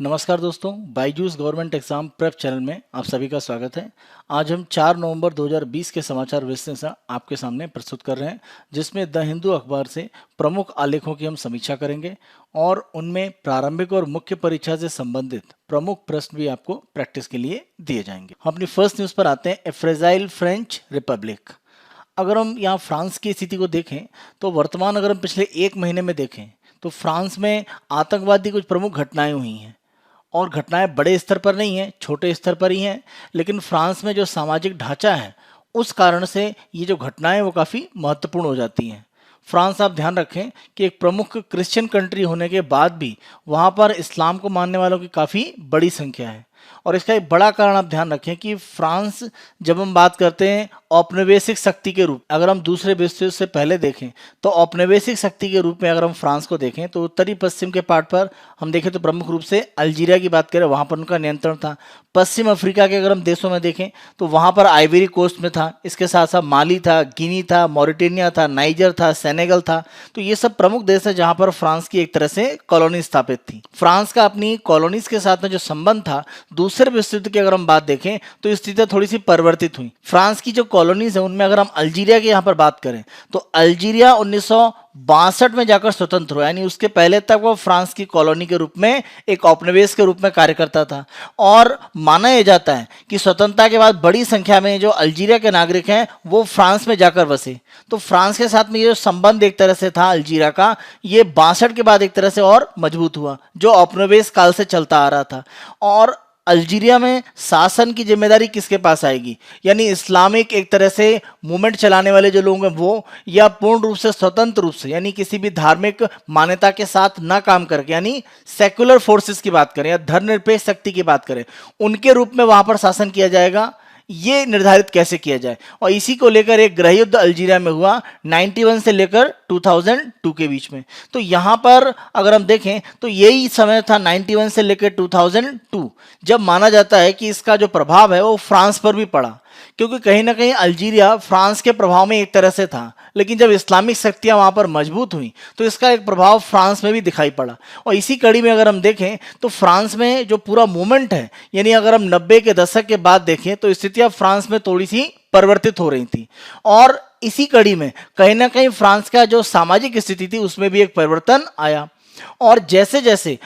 नमस्कार दोस्तों, Byju's government exam prep channel में आप सभी का स्वागत है। आज हम 4 नवंबर 2020 के समाचार विश्लेषण आपके सामने प्रस्तुत कर रहे हैं, जिसमें द हिंदू अखबार से प्रमुख आलेखों की हम समीक्षा करेंगे और उनमें प्रारंभिक और मुख्य परीक्षा से संबंधित प्रमुख प्रश्न भी आपको प्रैक्टिस के लिए दिए जाएंगे। हम अपनी फर्स्ट न्यूज़ पर आते हैं। ए फ्रेजाइल फ्रेंच रिपब्लिक। अगर हम यहाँ फ्रांस की स्थिति को देखें तो वर्तमान अगर हम पिछले एक महीने में देखें तो फ्रांस में आतंकवादी कुछ प्रमुख घटनाएं हुई हैं और घटनाएं बड़े स्तर पर नहीं हैं, छोटे स्तर पर ही हैं। लेकिन फ्रांस में जो सामाजिक ढांचा है उस कारण से ये जो घटनाएं वो काफ़ी महत्वपूर्ण हो जाती हैं। फ्रांस, आप ध्यान रखें कि एक प्रमुख क्रिश्चियन कंट्री होने के बाद भी वहाँ पर इस्लाम को मानने वालों की काफ़ी बड़ी संख्या है। और इसका एक बड़ा कारण आप ध्यान रखें कि फ्रांस, जब हम बात करते हैं औपनिवेशिक शक्ति के रूप, अगर हम दूसरे विश्व युद्ध से पहले देखें तो औपनिवेशिक शक्ति के रूप में अगर हम फ्रांस को देखें तो उत्तरी पश्चिम के पार्ट पर हम देखें तो प्रमुख रूप से अल्जीरिया की बात करें, वहाँ पर उनका नियंत्रण था। पश्चिम अफ्रीका के अगर हम देशों में देखें तो वहाँ पर आइवरी कोस्ट में था, इसके साथ साथ माली था, गिनी था, मॉरिटेनिया था, नाइजर था, सेनेगल था। तो ये सब प्रमुख देश है जहाँ पर फ्रांस की एक तरह से कॉलोनी स्थापित थी। फ्रांस का अपनी कॉलोनीज के साथ में जो संबंध था, दूसरे विश्व युद्ध की अगर हम बात देखें तो स्थिति थोड़ी सी परिवर्तित हुई। फ्रांस की जो कॉलोनीज है उनमें अगर हम अल्जीरिया की यहाँ पर बात करें तो अल्जीरिया 1962 में जाकर स्वतंत्र हुआ, यानी उसके पहले तक वो फ्रांस की कॉलोनी के रूप में, एक औपनिवेश के रूप में कार्य करता था। और माना यह जाता है कि स्वतंत्रता के बाद बड़ी संख्या में जो अल्जीरिया के नागरिक हैं वो फ्रांस में जाकर बसे। तो फ्रांस के साथ में ये जो संबंध एक तरह से था अल्जीरिया का, ये 62 के बाद एक तरह से और मजबूत हुआ, जो औपनिवेश काल से चलता आ रहा था। और अल्जीरिया में शासन की जिम्मेदारी किसके पास आएगी, यानी इस्लामिक एक तरह से मूवमेंट चलाने वाले जो लोग हैं वो, या पूर्ण रूप से स्वतंत्र रूप से, यानी किसी भी धार्मिक मान्यता के साथ ना काम करके, यानी सेक्युलर फोर्सेस की बात करें या धर्मनिरपेक्ष शक्ति की बात करें, उनके रूप में वहां पर शासन किया जाएगा, ये निर्धारित कैसे किया जाए। और इसी को लेकर एक गृह युद्ध अल्जीरिया में हुआ 91 से लेकर 2002 के बीच में। तो यहाँ पर अगर हम देखें तो यही समय था 91 से लेकर 2002, जब माना जाता है कि इसका जो प्रभाव है वो फ्रांस पर भी पड़ा, क्योंकि कहीं ना कहीं अल्जीरिया फ्रांस के प्रभाव में एक तरह से था, लेकिन जब इस्लामिक शक्तियां वहां पर मजबूत हुई तो इसका एक प्रभाव फ्रांस में भी दिखाई पड़ा। और इसी कड़ी में अगर हम देखें तो फ्रांस में जो पूरा मूवमेंट है, यानी अगर हम 90 के दशक के बाद देखें तो स्थितियां फ्रांस में थोड़ी सी परिवर्तित हो रही थी। और इसी कड़ी में कहीं ना कहीं फ्रांस का जो सामाजिक स्थिति थी उसमें भी एक परिवर्तन आया। और जैसे जैसे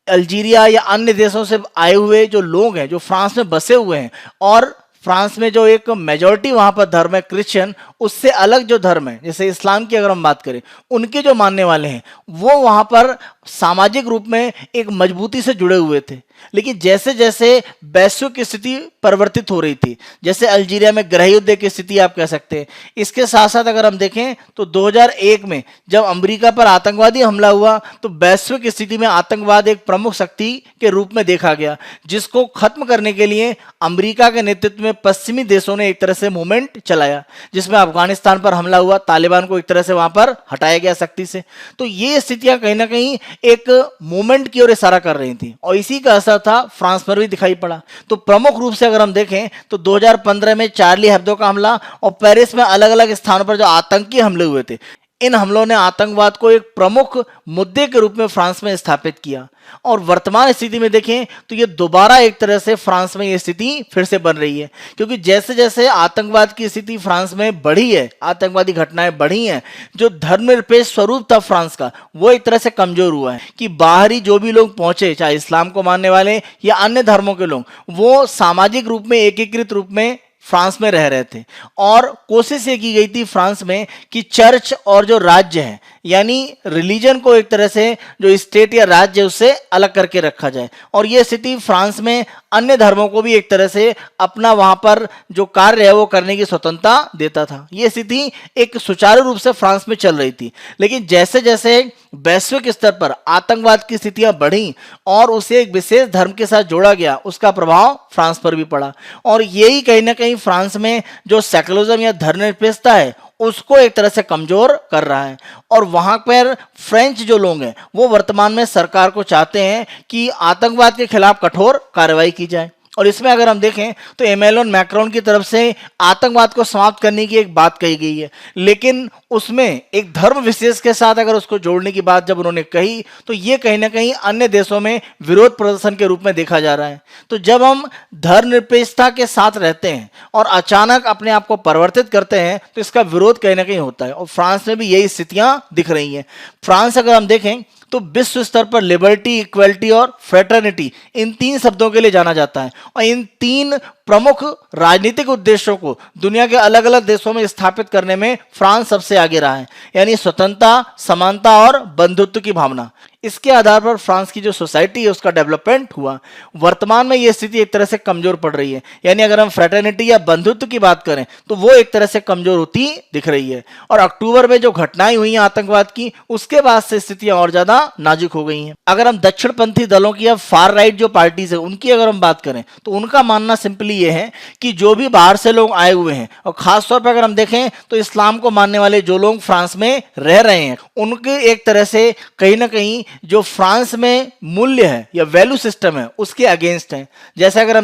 अल्जीरिया या अन्य देशों से आए हुए जो लोग हैं जो फ्रांस में बसे हुए हैं, और फ्रांस में जो एक मेजॉरिटी वहां पर धर्म है क्रिश्चियन, उससे अलग जो धर्म है जैसे इस्लाम की अगर हम बात करें, उनके जो मानने वाले हैं वो वहां पर सामाजिक रूप में एक मजबूती से जुड़े हुए थे। लेकिन जैसे जैसे वैश्विक स्थिति परिवर्तित हो रही थी, जैसे अल्जीरिया में गृह युद्ध की स्थिति आप कह सकते हैं, इसके साथ साथ अगर हम देखें तो 2001 में जब अमेरिका पर आतंकवादी हमला हुआ तो वैश्विक स्थिति में आतंकवाद एक प्रमुख शक्ति के रूप में देखा गया, जिसको खत्म करने के लिए अमेरिका के नेतृत्व में पश्चिमी देशों ने एक तरह से मूवमेंट चलाया, जिसमें अफगानिस्तान पर हमला हुआ, तालिबान को एक तरह से वहां पर हटाया गया शक्ति से। तो ये स्थितियां कहीं ना कहीं एक मूवमेंट की ओर इशारा कर रही थी और इसी का असर था फ्रांस पर भी दिखाई पड़ा। तो प्रमुख रूप से अगर हम देखें तो 2015 में चार्ली हेब्दो का हमला और पेरिस में अलग अलग स्थानों पर जो आतंकी हमले हुए थे, इन हमलों ने आतंकवाद को एक प्रमुख मुद्दे के रूप में फ्रांस में स्थापित किया। और वर्तमान स्थिति में देखें तो ये दोबारा एक तरह से फ्रांस में ये स्थिति फिर से बन रही है, क्योंकि जैसे जैसे आतंकवाद की स्थिति फ्रांस में बढ़ी है, आतंकवादी घटनाएं बढ़ी हैं, जो धर्मनिरपेक्ष स्वरूप था फ्रांस का वो एक तरह से कमजोर हुआ है कि बाहरी जो भी लोग पहुंचे, चाहे इस्लाम को मानने वाले या अन्य धर्मों के लोग, वो सामाजिक रूप में एकीकृत रूप में फ्रांस में रह रहे थे। और कोशिश ये की गई थी फ्रांस में कि चर्च और जो राज्य है, यानी रिलीजन को एक तरह से जो स्टेट या राज्य है उससे अलग करके रखा जाए। और ये स्थिति फ्रांस में अन्य धर्मों को भी एक तरह से अपना वहां पर जो कार्य है वो करने की स्वतंत्रता देता था। ये स्थिति एक सुचारू रूप से फ्रांस में चल रही थी। लेकिन जैसे जैसे वैश्विक स्तर पर आतंकवाद की स्थितियां बढ़ी और उसे एक विशेष धर्म के साथ जोड़ा गया, उसका प्रभाव फ्रांस पर भी पड़ा। और यही कहीं ना कहीं फ्रांस में जो सेकुलरिज्म या धर्मनिरपेक्षता है उसको एक तरह से कमजोर कर रहा है। और वहां पर फ्रेंच जो लोग हैं वो वर्तमान में सरकार को चाहते हैं कि आतंकवाद के खिलाफ कठोर कार्रवाई की जाए। और इसमें अगर हम देखें तो इमैनुअल मैक्रोन की तरफ से आतंकवाद को समाप्त करने की एक बात कही गई है, लेकिन उसमें एक धर्म विशेष के साथ अगर उसको जोड़ने की बात जब उन्होंने कही तो ये कहीं ना कहीं अन्य देशों में विरोध प्रदर्शन के रूप में देखा जा रहा है। तो जब हम धर्मनिरपेक्षता के साथ रहते हैं और अचानक अपने आप को परिवर्तित करते हैं तो इसका विरोध कहीं ना कहीं होता है, और फ्रांस में भी यही स्थितियां दिख रही हैं। फ्रांस अगर हम देखें तो विश्व स्तर पर लिबर्टी, इक्वलिटी और फ्रेटर्निटी इन 3 शब्दों के लिए जाना जाता है, और इन 3 प्रमुख राजनीतिक उद्देश्यों को दुनिया के अलग अलग देशों में स्थापित करने में फ्रांस सबसे आगे रहा है, यानी स्वतंत्रता, समानता और बंधुत्व की भावना। इसके आधार पर फ्रांस की जो सोसाइटी है उसका डेवलपमेंट हुआ। वर्तमान में यह स्थिति एक तरह से कमजोर पड़ रही है, यानी अगर हम फ्रेटर्निटी या बंधुत्व की बात करें तो वो एक तरह से कमजोर होती दिख रही है। और अक्टूबर में जो घटनाएं हुई हैं आतंकवाद की, उसके बाद से स्थितियां और ज्यादा नाजुक हो गई हैं। अगर हम दक्षिणपंथी दलों की या फार राइट जो पार्टीज है उनकी अगर हम बात करें तो उनका मानना सिंपली ये है कि जो भी बाहर से लोग आए हुए हैं, और खासतौर पर अगर हम देखें तो इस्लाम को मानने वाले जो लोग फ्रांस में रह रहे हैं, उनके एक तरह से कहीं ना कहीं जो फ्रांस में मूल्य है या वैल्यू सिस्टम है उसके अगेंस्ट है। जैसे अगर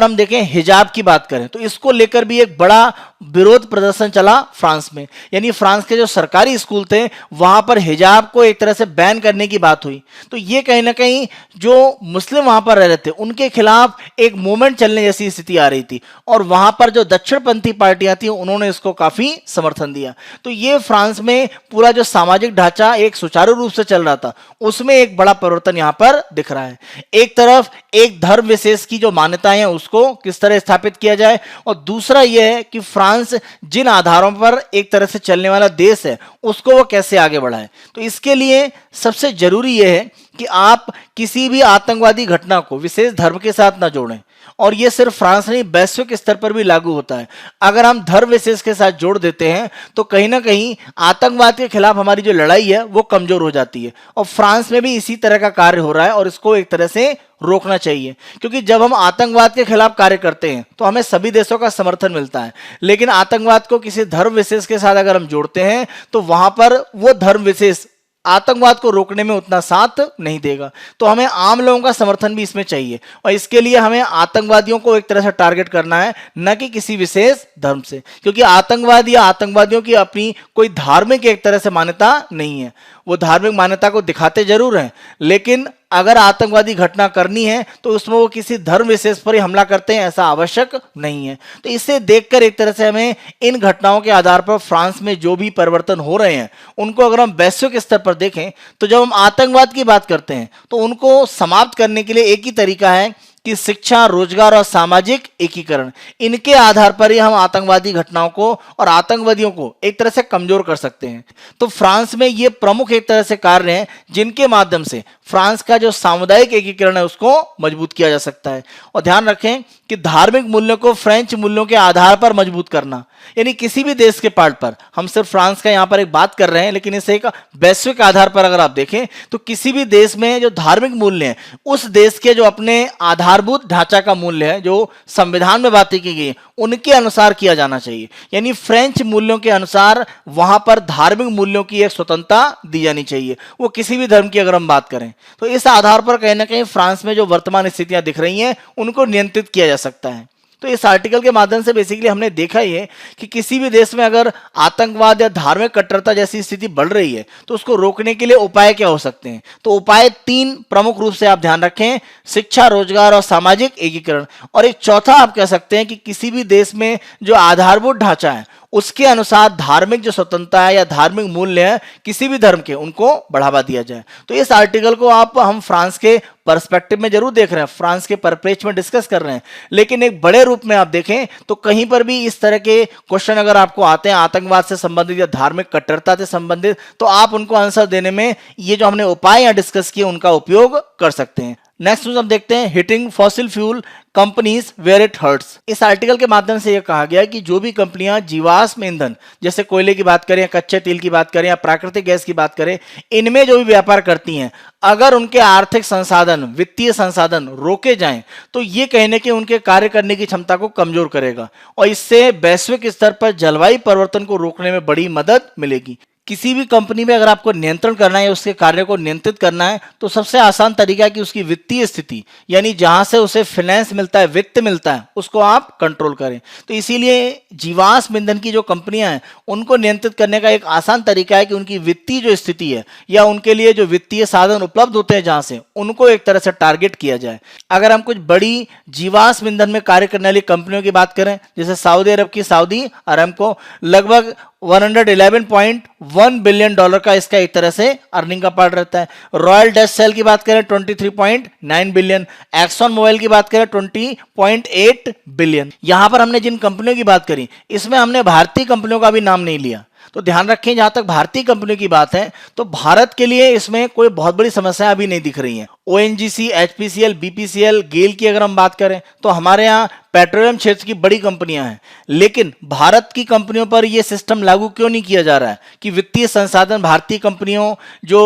हम देखें हिजाब की बात करें तो इसको लेकर भी एक बड़ा विरोध प्रदर्शन चला फ्रांस में, यानी फ्रांस के जो सरकारी स्कूल थे वहां पर हिजाब को एक तरह से बैन करने की बात हुई। तो ये कहीं ना कहीं जो मुस्लिम वहां पर रह रहे थे उनके खिलाफ एक मूवमेंट चलने जैसी स्थिति आ रही थी, और वहां पर जो दक्षिणपंथी पार्टियां थी उन्होंने इसको काफी समर्थन दिया। तो ये फ्रांस में पूरा जो सामाजिक ढांचा एक सुचारू रूप से चल रहा था उसमें एक बड़ा परिवर्तन यहां पर दिख रहा है। एक तरफ एक धर्म विशेष की जो मान्यताएं हैं उसको किस तरह स्थापित किया जाए, और दूसरा यह है कि फ्रांस जिन आधारों पर एक तरह से चलने वाला देश है उसको वो कैसे आगे बढ़ाए। तो इसके लिए सबसे जरूरी यह है कि आप किसी भी आतंकवादी घटना को विशेष धर्म के साथ ना जोड़ें, और यह सिर्फ फ्रांस नहीं वैश्विक स्तर पर भी लागू होता है। अगर हम धर्म विशेष के साथ जोड़ देते हैं तो कहीं ना कहीं आतंकवाद के खिलाफ हमारी जो लड़ाई है वो कमजोर हो जाती है, और फ्रांस में भी इसी तरह का कार्य हो रहा है, और इसको एक तरह से रोकना चाहिए। क्योंकि जब हम आतंकवाद के खिलाफ कार्य करते हैं तो हमें सभी देशों का समर्थन मिलता है, लेकिन आतंकवाद को किसी धर्म विशेष के साथ अगर हम जोड़ते हैं तो वहां पर वो धर्म विशेष आतंकवाद को रोकने में उतना साथ नहीं देगा। तो हमें आम लोगों का समर्थन भी इसमें चाहिए, और इसके लिए हमें आतंकवादियों को एक तरह से टारगेट करना है, न कि किसी विशेष धर्म से, क्योंकि आतंकवाद या आतंकवादियों की अपनी कोई धार्मिक एक तरह से मान्यता नहीं है। वो धार्मिक मान्यता को दिखाते जरूर हैं, लेकिन अगर आतंकवादी घटना करनी है तो उसमें वो किसी धर्म विशेष पर ही हमला करते हैं, ऐसा आवश्यक नहीं है। तो इसे देखकर एक तरह से हमें इन घटनाओं के आधार पर फ्रांस में जो भी परिवर्तन हो रहे हैं उनको अगर हम वैश्विक स्तर पर देखें तो जब हम आतंकवाद की बात करते हैं तो उनको समाप्त करने के लिए एक ही तरीका है कि शिक्षा, रोजगार और सामाजिक एकीकरण, इनके आधार पर ही हम आतंकवादी घटनाओं को और आतंकवादियों को एक तरह से कमजोर कर सकते हैं। तो फ्रांस में ये प्रमुख एक तरह से कार्य हैं जिनके माध्यम से फ्रांस का जो सामुदायिक एकीकरण है उसको मजबूत किया जा सकता है। और ध्यान रखें कि धार्मिक मूल्यों को फ्रेंच मूल्यों के आधार पर मजबूत करना, यानी किसी भी देश के पार्ट पर, हम सिर्फ फ्रांस का यहां पर एक बात कर रहे हैं, लेकिन इसे एक वैश्विक आधार पर अगर आप देखें तो किसी भी देश में जो धार्मिक मूल्य हैं उस देश के जो अपने आधारभूत ढांचा का मूल्य है जो संविधान में बातें की गई उनके अनुसार किया जाना चाहिए। यानी फ्रेंच मूल्यों के अनुसार वहां पर धार्मिक मूल्यों की एक स्वतंत्रता दी जानी चाहिए, वो किसी भी धर्म की अगर हम बात करें। तो इस आधार पर कहीं ना कहीं फ्रांस में जो वर्तमान स्थितियां दिख रही हैं उनको नियंत्रित किया जा सकता है। तो इस आर्टिकल के माध्यम से बेसिकली हमने देखा ही है कि किसी भी देश में अगर आतंकवाद या धार्मिक कट्टरता जैसी स्थिति बढ़ रही है तो उसको रोकने के लिए उपाय क्या हो सकते हैं। तो उपाय 3 प्रमुख रूप से आप ध्यान रखें: शिक्षा, रोजगार और सामाजिक एकीकरण। और एक चौथा आप कह सकते हैं कि किसी भी देश में जो आधारभूत ढांचा है उसके अनुसार धार्मिक जो स्वतंत्रता है या धार्मिक मूल्य है किसी भी धर्म के, उनको बढ़ावा दिया जाए। तो इस आर्टिकल को हम फ्रांस के पर्सपेक्टिव में जरूर देख रहे हैं, फ्रांस के परिप्रेक्ष्य में डिस्कस कर रहे हैं, लेकिन एक बड़े रूप में आप देखें तो कहीं पर भी इस तरह के क्वेश्चन अगर आपको आते हैं आतंकवाद से संबंधित या धार्मिक कट्टरता से संबंधित, तो आप उनको आंसर देने में ये जो हमने उपाय या डिस्कस किए उनका उपयोग कर सकते हैं। नेक्स्ट न्यूज हम देखते हैं, hitting fossil fuel companies where it hurts. इस आर्टिकल के माध्यम से यह कहा गया है कि जो भी कंपनियां जीवाश्म ईंधन जैसे कोयले की बात करें, कच्चे तेल की बात करें या प्राकृतिक गैस की बात करें, इनमें जो भी व्यापार करती हैं, अगर उनके आर्थिक संसाधन, वित्तीय संसाधन रोके जाएं तो ये कहने के उनके कार्य करने की क्षमता को कमजोर करेगा, और इससे वैश्विक स्तर पर जलवायु परिवर्तन को रोकने में बड़ी मदद मिलेगी। किसी भी कंपनी में अगर आपको नियंत्रण करना है या उसके कार्य को नियंत्रित करना है तो सबसे आसान तरीका है कि उसकी वित्तीय स्थिति यानी जहां से उसे फाइनेंस मिलता है, वित्त मिलता है, उसको आप कंट्रोल करें। तो इसीलिए जीवाश्म ईंधन की जो कंपनियां हैं उनको नियंत्रित करने का एक आसान तरीका है कि उनकी वित्तीय जो स्थिति है या उनके लिए जो वित्तीय साधन उपलब्ध होते हैं जहां से, उनको एक तरह से टारगेट किया जाए। अगर हम कुछ बड़ी जीवाश्म ईंधन में कार्य करने वाली कंपनियों की बात करें, जैसे सऊदी अरब की सऊदी अरामको, लगभग 111.1 बिलियन डॉलर का इसका एक तरह से अर्निंग का पार्ट रहता है। रॉयल डच सेल की बात करें 23.9 बिलियन, एक्सॉन मोबाइल की बात करें 20.8 बिलियन। यहां पर हमने जिन कंपनियों की बात करी इसमें हमने भारतीय कंपनियों का भी नाम नहीं लिया। तो ध्यान रखें, जहां तक भारतीय कंपनियों की बात है तो भारत के लिए इसमें कोई बहुत बड़ी समस्या अभी नहीं दिख रही है। ओएनजीसी, एचपीसीएल, बीपीसीएल, गेल की अगर हम बात करें तो हमारे यहाँ पेट्रोलियम क्षेत्र की बड़ी कंपनियां हैं, लेकिन भारत की कंपनियों पर यह सिस्टम लागू क्यों नहीं किया जा रहा है कि वित्तीय संसाधन भारतीय कंपनियों जो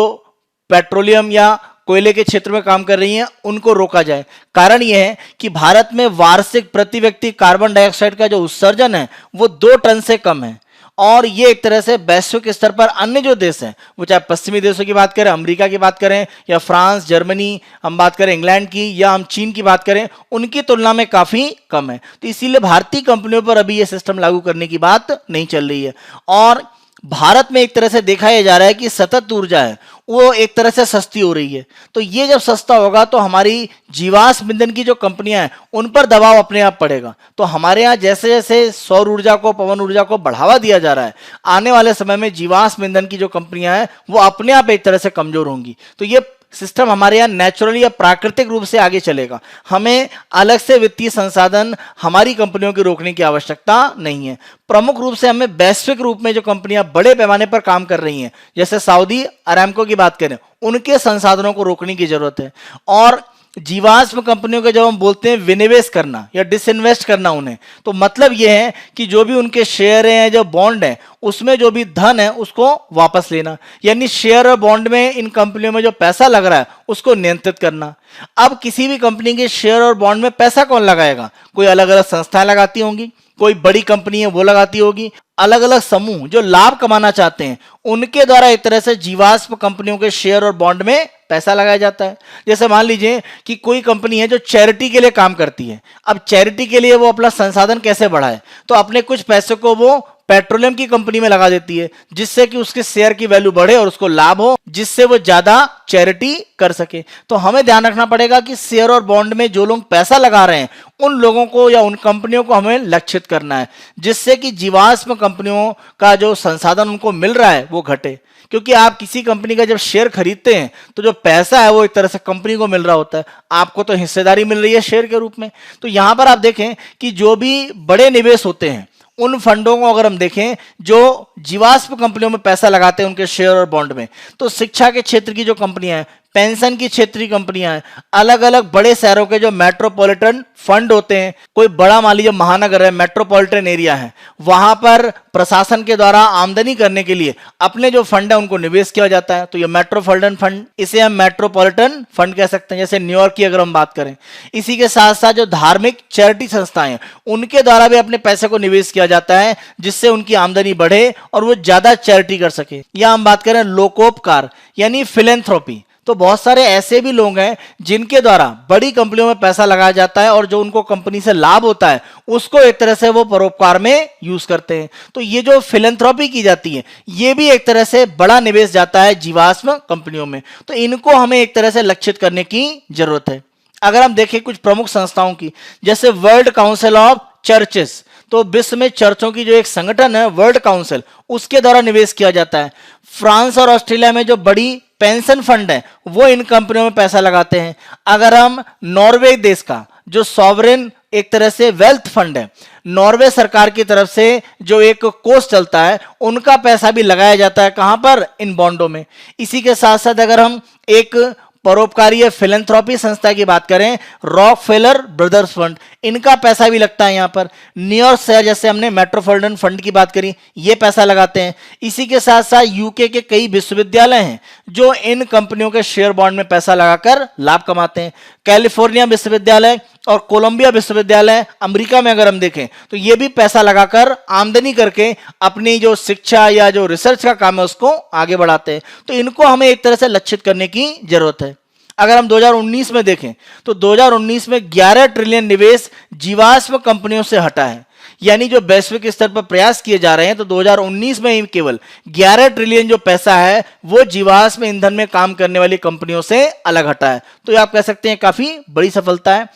पेट्रोलियम या कोयले के क्षेत्र में काम कर रही हैं उनको रोका जाए। कारण यह है कि भारत में वार्षिक प्रति व्यक्ति कार्बन डाइऑक्साइड का जो उत्सर्जन है वो 2 टन से कम है, और ये एक तरह से वैश्विक स्तर पर अन्य जो देश हैं, वो चाहे पश्चिमी देशों की बात करें, अमेरिका की बात करें, या फ्रांस, जर्मनी, हम बात करें इंग्लैंड की, या हम चीन की बात करें, उनकी तुलना में काफी कम है। तो इसीलिए भारतीय कंपनियों पर अभी ये सिस्टम लागू करने की बात नहीं चल रही है। और भारत में एक तरह से देखा यह जा रहा है कि सतत ऊर्जा है वो एक तरह से सस्ती हो रही है। तो ये जब सस्ता होगा तो हमारी जीवाश्म ईंधन की जो कंपनियां हैं उन पर दबाव अपने आप पड़ेगा। तो हमारे यहाँ जैसे जैसे सौर ऊर्जा को, पवन ऊर्जा को बढ़ावा दिया जा रहा है, आने वाले समय में जीवाश्म ईंधन की जो कंपनियां हैं वो अपने आप एक तरह से कमजोर होंगी। तो ये सिस्टम हमारे यहाँ नेचुरली या प्राकृतिक रूप से आगे चलेगा। हमें अलग से वित्तीय संसाधन हमारी कंपनियों की रोकने की आवश्यकता नहीं है। प्रमुख रूप से हमें वैश्विक रूप में जो कंपनियां बड़े पैमाने पर काम कर रही हैं, जैसे सऊदी अरामको की बात करें, उनके संसाधनों को रोकने की जरूरत है। और जीवाश्म कंपनियों के जब हम बोलते हैं विनिवेश करना या डिसइन्वेस्ट करना उन्हें, तो मतलब यह है कि जो भी उनके शेयर हैं, जो बॉन्ड हैं, उसमें जो भी धन है उसको वापस लेना, यानी शेयर और बॉन्ड में इन कंपनियों में जो पैसा लग रहा है उसको नियंत्रित करना। अब किसी भी कंपनी के शेयर और बॉन्ड में पैसा कौन लगाएगा? कोई अलग अलग संस्थाएं लगाती होंगी, कोई बड़ी कंपनी है वो लगाती होगी, अलग अलग समूह जो लाभ कमाना चाहते हैं उनके द्वारा एक तरह से जीवाश्म कंपनियों के शेयर और बॉन्ड में पैसा लगाया जाता है। जैसे मान लीजिए कि कोई कंपनी है जो चैरिटी के लिए काम करती है। अब चैरिटी के लिए वो अपना संसाधन कैसे बढ़ाए, तो अपने कुछ पैसे को वो पेट्रोलियम की कंपनी में लगा देती है, जिससे कि उसके शेयर की वैल्यू बढ़े और उसको लाभ हो, जिससे वो ज्यादा चैरिटी कर सके। तो हमें ध्यान रखना पड़ेगा कि शेयर और बॉन्ड में जो लोग पैसा लगा रहे हैं उन लोगों को या उन कंपनियों को हमें लक्षित करना है, जिससे कि जीवाश्म कंपनियों का जो संसाधन उनको मिल रहा है वो घटे। क्योंकि आप किसी कंपनी का जब शेयर खरीदते हैं तो जो पैसा है वो एक तरह से कंपनी को मिल रहा होता है, आपको तो हिस्सेदारी मिल रही है शेयर के रूप में। तो यहां पर आप देखें कि जो भी बड़े निवेश होते हैं उन फंडों को अगर हम देखें जो जीवाश्म कंपनियों में पैसा लगाते हैं उनके शेयर और बॉन्ड में, तो शिक्षा के क्षेत्र की जो कंपनियां हैं, पेंशन की क्षेत्रीय कंपनियां हैं, अलग अलग बड़े शहरों के जो मेट्रोपॉलिटन फंड होते हैं, कोई बड़ा मान लीजिए महानगर है, मेट्रोपॉलिटन एरिया है, वहां पर प्रशासन के द्वारा आमदनी करने के लिए अपने जो फंड है उनको निवेश किया जाता है। तो ये मेट्रोपॉलिटन फंड, इसे हम मेट्रोपॉलिटन फंड कह सकते हैं। जैसे न्यूयॉर्क की अगर हम बात करें, इसी के साथ साथ जो धार्मिक चैरिटी संस्थाएं हैं उनके द्वारा भी अपने पैसे को निवेश किया जाता है, जिससे उनकी आमदनी बढ़े और वो ज्यादा चैरिटी कर सके। या हम बात करें लोकोपकार यानी फिलेंथ्रोपी, तो बहुत सारे ऐसे भी लोग हैं जिनके द्वारा बड़ी कंपनियों में पैसा लगाया जाता है और जो उनको कंपनी से लाभ होता है उसको एक तरह से वो परोपकार में यूज करते हैं। तो ये जो फिलेंथ्रोपी की जाती है ये भी एक तरह से बड़ा निवेश जाता है जीवाश्म कंपनियों में। तो इनको हमें एक तरह से लक्षित करने की जरूरत है। अगर हम देखें कुछ प्रमुख संस्थाओं की, जैसे वर्ल्ड काउंसिल ऑफ चर्चेस, तो विश्व में चर्चों की जो एक संगठन है वर्ल्ड काउंसिल, उसके द्वारा निवेश किया जाता है। फ्रांस और ऑस्ट्रेलिया में जो बड़ी पेंशन फंड है वो इन कंपनियों में पैसा लगाते हैं। अगर हम नॉर्वे देश का जो सॉवरेन एक तरह से वेल्थ फंड है, नॉर्वे सरकार की तरफ से जो एक कोष चलता है, उनका पैसा भी लगाया जाता है। कहां पर? इन बॉन्डों में। इसी के साथ साथ अगर हम एक परोपकारी फिलेंथ्रोपी संस्था की बात करें, रॉकफेलर ब्रदर्स फंड, इनका पैसा भी लगता है यहाँ पर। न्यूयॉर्क शहर, जैसे हमने मेट्रोपॉलिटन फंड की बात करी, ये पैसा लगाते हैं। इसी के साथ साथ यूके के कई विश्वविद्यालय हैं जो इन कंपनियों के शेयर बॉन्ड में पैसा लगाकर लाभ कमाते हैं। कैलिफोर्निया विश्वविद्यालय और कोलंबिया विश्वविद्यालय अमेरिका में अगर हम देखें तो ये भी पैसा लगाकर आमदनी करके अपनी जो शिक्षा या जो रिसर्च का काम है उसको आगे बढ़ाते हैं। तो इनको हमें एक तरह से लक्षित करने की जरूरत है। अगर हम 2019 में देखें तो 2019 में 11 ट्रिलियन निवेश जीवाश्म कंपनियों से हटा है, यानी जो वैश्विक स्तर पर प्रयास किए जा रहे हैं तो 2019 में ही केवल 11 ट्रिलियन जो पैसा है वो जीवाश्म ईंधन में काम करने वाली कंपनियों से अलग हटा है। तो ये आप कह सकते हैं काफी बड़ी सफलता है।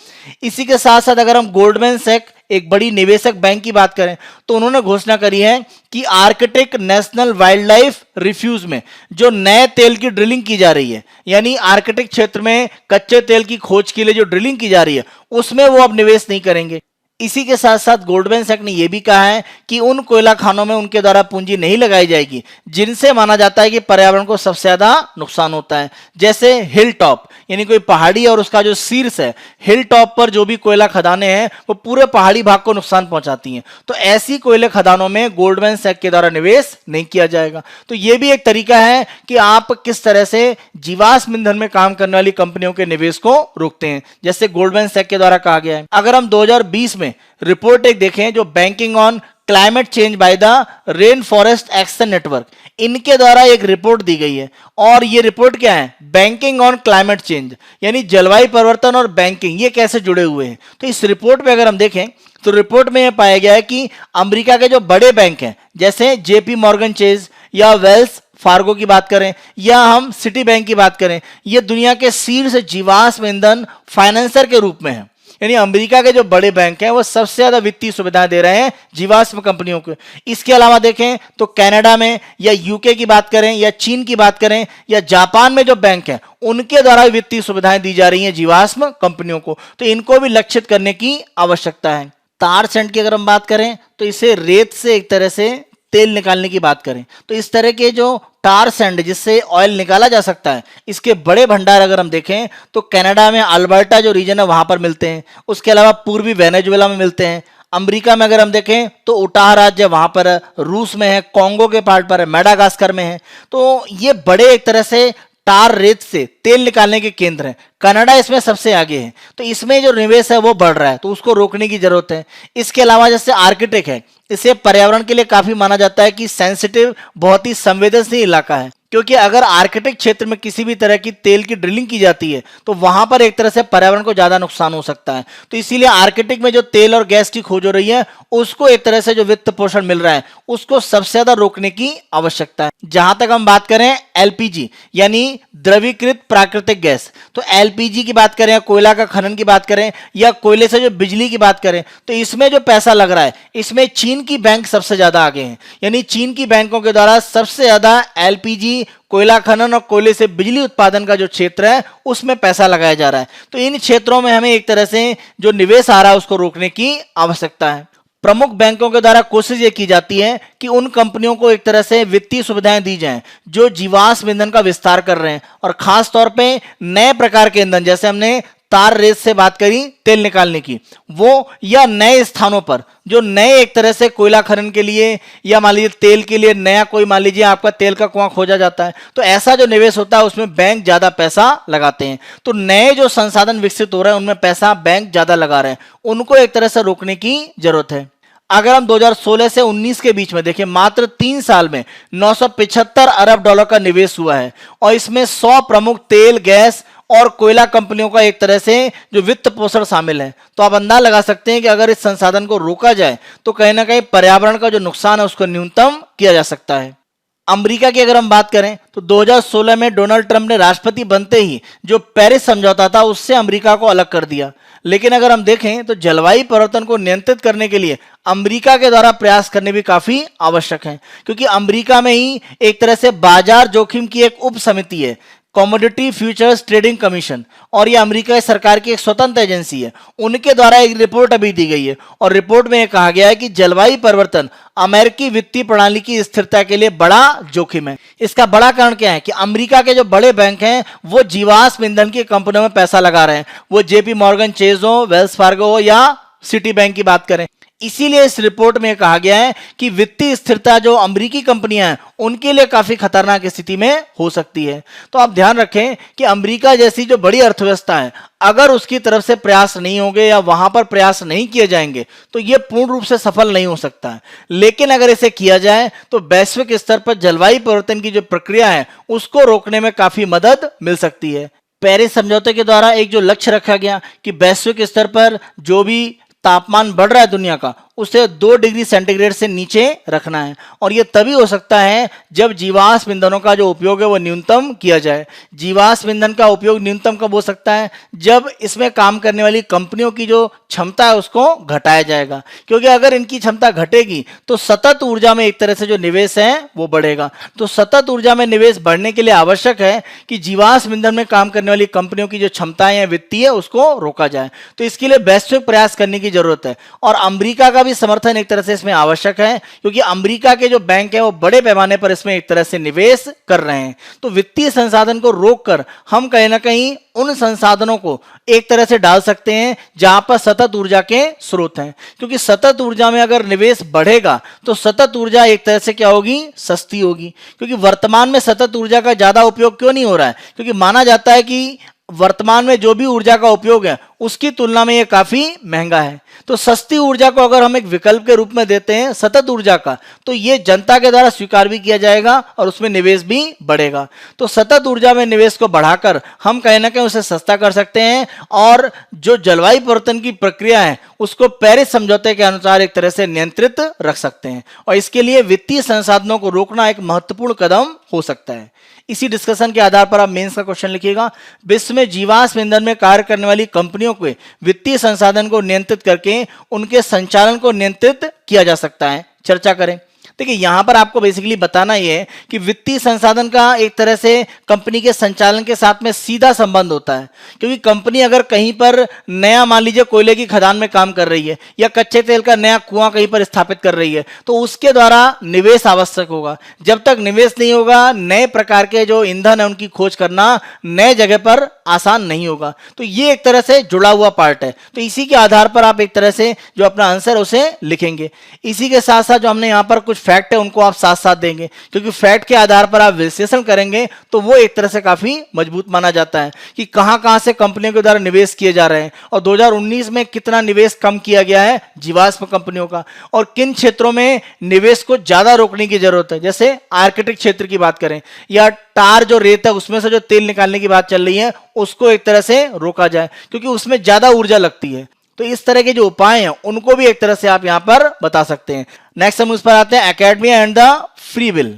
इसी के साथ साथ अगर हम गोल्डमैन सैक, एक बड़ी निवेशक बैंक की बात करें तो उन्होंने घोषणा करी है कि Arctic National Wildlife Refuge में जो नए तेल की ड्रिलिंग की जा रही है, यानी आर्कटिक क्षेत्र में कच्चे तेल की खोज के लिए जो ड्रिलिंग की जा रही है उसमें वो अब निवेश नहीं करेंगे। इसी के साथ साथ गोल्डमैन सैक ने यह भी कहा है कि उन कोयला खानों में उनके द्वारा पूंजी नहीं लगाई जाएगी जिनसे माना जाता है कि पर्यावरण को सबसे ज्यादा नुकसान होता है, जैसे हिल टॉप, यानी कोई पहाड़ी और उसका जो शीर्ष है, हिल टॉप पर जो भी कोयला खदानें हैं वो पूरे पहाड़ी भाग को नुकसान पहुंचाती हैं। तो ऐसी कोयले खदानों में गोल्डमैन सैक के द्वारा निवेश नहीं किया जाएगा। तो यह भी एक तरीका है कि आप किस तरह से जीवाश्म ईंधन में काम करने वाली कंपनियों के निवेश को रोकते हैं, जैसे गोल्डमैन सैक के द्वारा कहा गया है। अगर हम 2020 में रिपोर्ट एक देखें जो banking on climate change by the rain forest action network, इनके द्वारा एक रिपोर्ट दी गई है और ये रिपोर्ट क्या है, बैंकिंग ऑन क्लाइमेट चेंज, यानी जलवायु परिवर्तन और बैंकिंग ये कैसे जुड़े हुए हैं। तो इस रिपोर्ट में अगर हम देखें तो रिपोर्ट में यह पाया गया है कि अमेरिका के जो बड़े बैंक हैं जैसे जेपी मॉर्गन चेज या वेल्स फार्गो की बात करें या हम सिटी बैंक की बात करें, ये दुनिया के शीर्ष जीवाश्म ईंधन फाइनेंसर के रूप में है। यानी अमेरिका के जो बड़े बैंक हैं वो सबसे ज्यादा वित्तीय सुविधाएं दे रहे हैं जीवाश्म कंपनियों को। इसके अलावा देखें तो कनाडा में या यूके की बात करें या चीन की बात करें या जापान में जो बैंक हैं उनके द्वारा वित्तीय सुविधाएं दी जा रही हैं जीवाश्म कंपनियों को। तो इनको भी लक्षित करने की आवश्यकता है। तार सैंड की अगर हम बात करें तो इसे रेत से एक तरह से तेल निकालने की बात करें तो इस तरह के जो टार सैंड जिससे ऑयल निकाला जा सकता है, इसके बड़े भंडार अगर हम देखें तो कनाडा में अल्बर्टा जो रीजन है वहां पर मिलते हैं। उसके अलावा पूर्वी वेनेजुएला में मिलते हैं। अमेरिका में अगर हम देखें तो उटाह राज्य वहां पर है, रूस में है, कॉन्गो के पार्ट पर है, मेडागास्कर में है। तो ये बड़े एक तरह से टार रेत से तेल निकालने के केंद्र हैं। कनाडा इसमें सबसे आगे है। तो इसमें जो निवेश है वो बढ़ रहा है, तो उसको रोकने की जरूरत है। इसके अलावा जैसे आर्कटिक है, इसे पर्यावरण के लिए काफी माना जाता है कि सेंसिटिव, बहुत ही संवेदनशील इलाका है, क्योंकि अगर आर्कटिक क्षेत्र में किसी भी तरह की तेल की ड्रिलिंग की जाती है तो वहां पर एक तरह से पर्यावरण को ज्यादा नुकसान हो सकता है। तो इसीलिए आर्कटिक में जो तेल और गैस की खोज हो रही है उसको एक तरह से जो वित्त पोषण मिल रहा है उसको सबसे ज्यादा रोकने की आवश्यकता है। जहां तक हम बात करें एलपीजी यानी द्रवीकृत प्राकृतिक गैस, तो एलपीजी की बात करें, कोयला का खनन की बात करें या कोयले से जो बिजली की बात करें, तो इसमें जो पैसा लग रहा है इसमें चीन की बैंक सबसे ज्यादा आगे हैं। यानी चीन की बैंकों के द्वारा सबसे ज्यादा एलपीजी, कोयला खनन और कोयले से बिजली उत्पादन का जो क्षेत्र है उसमें पैसा लगाया जा रहा है। तो इन क्षेत्रों में हमें एक तरह से जो निवेश आ रहा है उसको रोकने की आवश्यकता है। प्रमुख बैंकों के द्वारा कोशिश ये की जाती है कि उन कंपनियों को एक तरह से वित्तीय सुविधाएं दी जाएं जो जीवाश्म ईंधन का विस्तार कर रहे हैं और खास तौर पे नए प्रकार के ईंधन, जैसे हमने तार रेत से बात करी तेल निकालने की, वो या नए स्थानों पर जो नए एक तरह से कोयला खनन के लिए या मान लीजिए तेल के लिए नया कोई मान लीजिए आपका तेल का कुआं खोजा जाता है, तो ऐसा जो निवेश होता है उसमें बैंक ज्यादा पैसा लगाते हैं। तो नए जो संसाधन विकसित हो रहे हैं उनमें पैसा बैंक ज्यादा लगा रहे हैं, उनको एक तरह से रोकने की जरूरत है। अगर हम 2016 से 19 के बीच में देखें, मात्र 3 साल में 975 अरब डॉलर का निवेश हुआ है और इसमें 100 प्रमुख तेल, गैस और कोयला कंपनियों का एक तरह से जो वित्त पोषण शामिल है। तो आप अंदाजा लगा सकते हैं कि अगर इस संसाधन को रोका जाए तो कहीं ना कहीं पर्यावरण का जो नुकसान है उसको न्यूनतम किया जा सकता है। अमेरिका की अगर हम बात करें तो 2016 में डोनाल्ड ट्रंप ने राष्ट्रपति बनते ही जो पेरिस समझौता था उससे अमेरिका को अलग कर दिया। लेकिन अगर हम देखें तो जलवायु परिवर्तन को नियंत्रित करने के लिए अमेरिका के द्वारा प्रयास करने भी काफी आवश्यक है, क्योंकि अमेरिका में ही एक तरह से बाजार जोखिम की एक उप समिति है, कमोडिटी फ्यूचर्स ट्रेडिंग कमीशन, और यह अमेरिका सरकार की एक स्वतंत्र एजेंसी है। उनके द्वारा एक रिपोर्ट अभी दी गई है और रिपोर्ट में यह कहा गया है कि जलवायु परिवर्तन अमेरिकी वित्तीय प्रणाली की स्थिरता के लिए बड़ा जोखिम है। इसका बड़ा कारण क्या है कि अमेरिका के जो बड़े बैंक हैं वो जीवाश्म ईंधन की कंपनियों में पैसा लगा रहे हैं, वो जेपी मॉर्गन चेज हो, वेल्स फार्गो हो या सिटी बैंक की बात करें। इसीलिए इस रिपोर्ट में कहा गया है कि वित्तीय स्थिरता जो अमेरिकी कंपनियां हैं उनके लिए काफी खतरनाक स्थिति में हो सकती है। तो आप ध्यान रखें कि अमेरिका जैसी जो बड़ी अर्थव्यवस्था है, अगर उसकी तरफ से प्रयास नहीं होंगे या वहां पर प्रयास नहीं किए जाएंगे तो यह पूर्ण रूप से सफल नहीं हो सकता है। लेकिन अगर इसे किया जाए तो वैश्विक स्तर पर जलवायु परिवर्तन की जो प्रक्रिया है उसको रोकने में काफी मदद मिल सकती है। पेरिस समझौते के द्वारा एक जो लक्ष्य रखा गया कि वैश्विक स्तर पर जो भी तापमान बढ़ रहा है दुनिया का, उसे 2 डिग्री सेंटीग्रेड से नीचे रखना है। और यह तभी हो सकता है जब जीवाश्म ईंधनों का जो उपयोग है वो न्यूनतम किया जाए। जीवाश्म ईंधन का उपयोग न्यूनतम कब हो सकता है? जब इसमें काम करने वाली कंपनियों की जो क्षमता है उसको घटाया जाएगा, क्योंकि अगर इनकी क्षमता घटेगी तो सतत ऊर्जा में एक तरह से जो निवेश है वो बढ़ेगा। तो सतत ऊर्जा में निवेश बढ़ने के लिए आवश्यक है कि जीवाश्म ईंधन में काम करने वाली कंपनियों की जो क्षमताएं हैं वित्तीय, उसको रोका जाए। तो इसके लिए वैश्विक प्रयास करने की जरूरत है और अमेरिका का भी समर्थन एक तरह से इसमें आवश्यक है, क्योंकि अमेरिका के जो बैंक है वो बड़े पैमाने पर इसमें एक तरह से निवेश कर रहे हैं। तो वित्तीय संसाधन को रोककर हम कहीं ना कहीं उन संसाधनों को एक तरह से डाल सकते हैं जहां पर सतत ऊर्जा के स्रोत हैं, क्योंकि सतत ऊर्जा में अगर निवेश बढ़ेगा तो सतत ऊर्जा एक तरह से क्या होगी? सस्ती होगी। क्योंकि वर्तमान में सतत ऊर्जा का ज्यादा उपयोग क्यों नहीं हो रहा है? क्योंकि माना जाता है कि वर्तमान में जो भी ऊर्जा का उपयोग है उसकी तुलना में यह काफी महंगा है। तो सस्ती ऊर्जा को अगर हम एक विकल्प के रूप में देते हैं सतत ऊर्जा का, तो यह जनता के द्वारा स्वीकार भी किया जाएगा और उसमें निवेश भी बढ़ेगा। तो सतत ऊर्जा में निवेश को बढ़ाकर हम कहीं ना कहीं उसे सस्ता कर सकते हैं और जो जलवायु परिवर्तन की प्रक्रिया है उसको पेरिस समझौते के अनुसार एक तरह से नियंत्रित रख सकते हैं। और इसके लिए वित्तीय संसाधनों को रोकना एक महत्वपूर्ण कदम हो सकता है। इसी डिस्कशन के आधार पर आप मेंस का क्वेश्चन लिखिएगा। विश्व में जीवाश्म ईंधन में कार्य करने वाली कंपनियों के वित्तीय संसाधन को नियंत्रित करके उनके संचालन को नियंत्रित किया जा सकता है। चर्चा करें। देखिए यहां पर आपको बेसिकली बताना यह है कि वित्तीय संसाधन का एक तरह से कंपनी के संचालन के साथ में सीधा संबंध होता है, क्योंकि कंपनी अगर कहीं पर नया मान लीजिए कोयले की खदान में काम कर रही है या कच्चे तेल का नया कुआं कहीं पर स्थापित कर रही है तो उसके द्वारा निवेश आवश्यक होगा। जब तक निवेश नहीं होगा नए प्रकार के जो ईंधन है उनकी खोज करना नए जगह पर आसान नहीं होगा। तो ये एक तरह से जुड़ा हुआ पार्ट है। तो इसी के आधार पर आप एक तरह से जो अपना आंसर उसे लिखेंगे। इसी के साथ साथ जो हमने यहाँ पर कुछ फैक्ट है उनको आप साथ साथ देंगे, क्योंकि फैक्ट के आधार पर आप विश्लेषण करेंगे तो वो एक तरह से काफी मजबूत माना जाता है कि कहां कहां से कंपनियों के द्वारा निवेश किए जा रहे हैं और 2019 में कितना निवेश कम किया गया है जीवाश्म कंपनियों का, और किन क्षेत्रों में निवेश को ज्यादा रोकने की जरूरत है। जैसे आर्कटिक क्षेत्र की बात करें या टार जो रेत है उसमें से जो तेल निकालने की बात चल रही है उसको एक तरह से रोका जाए, क्योंकि उसमें ज्यादा ऊर्जा लगती है। तो इस तरह के जो उपाय हैं उनको भी एक तरह से आप यहां पर बता सकते हैं। नेक्स्ट हम उस पर आते हैं, academia and the free will.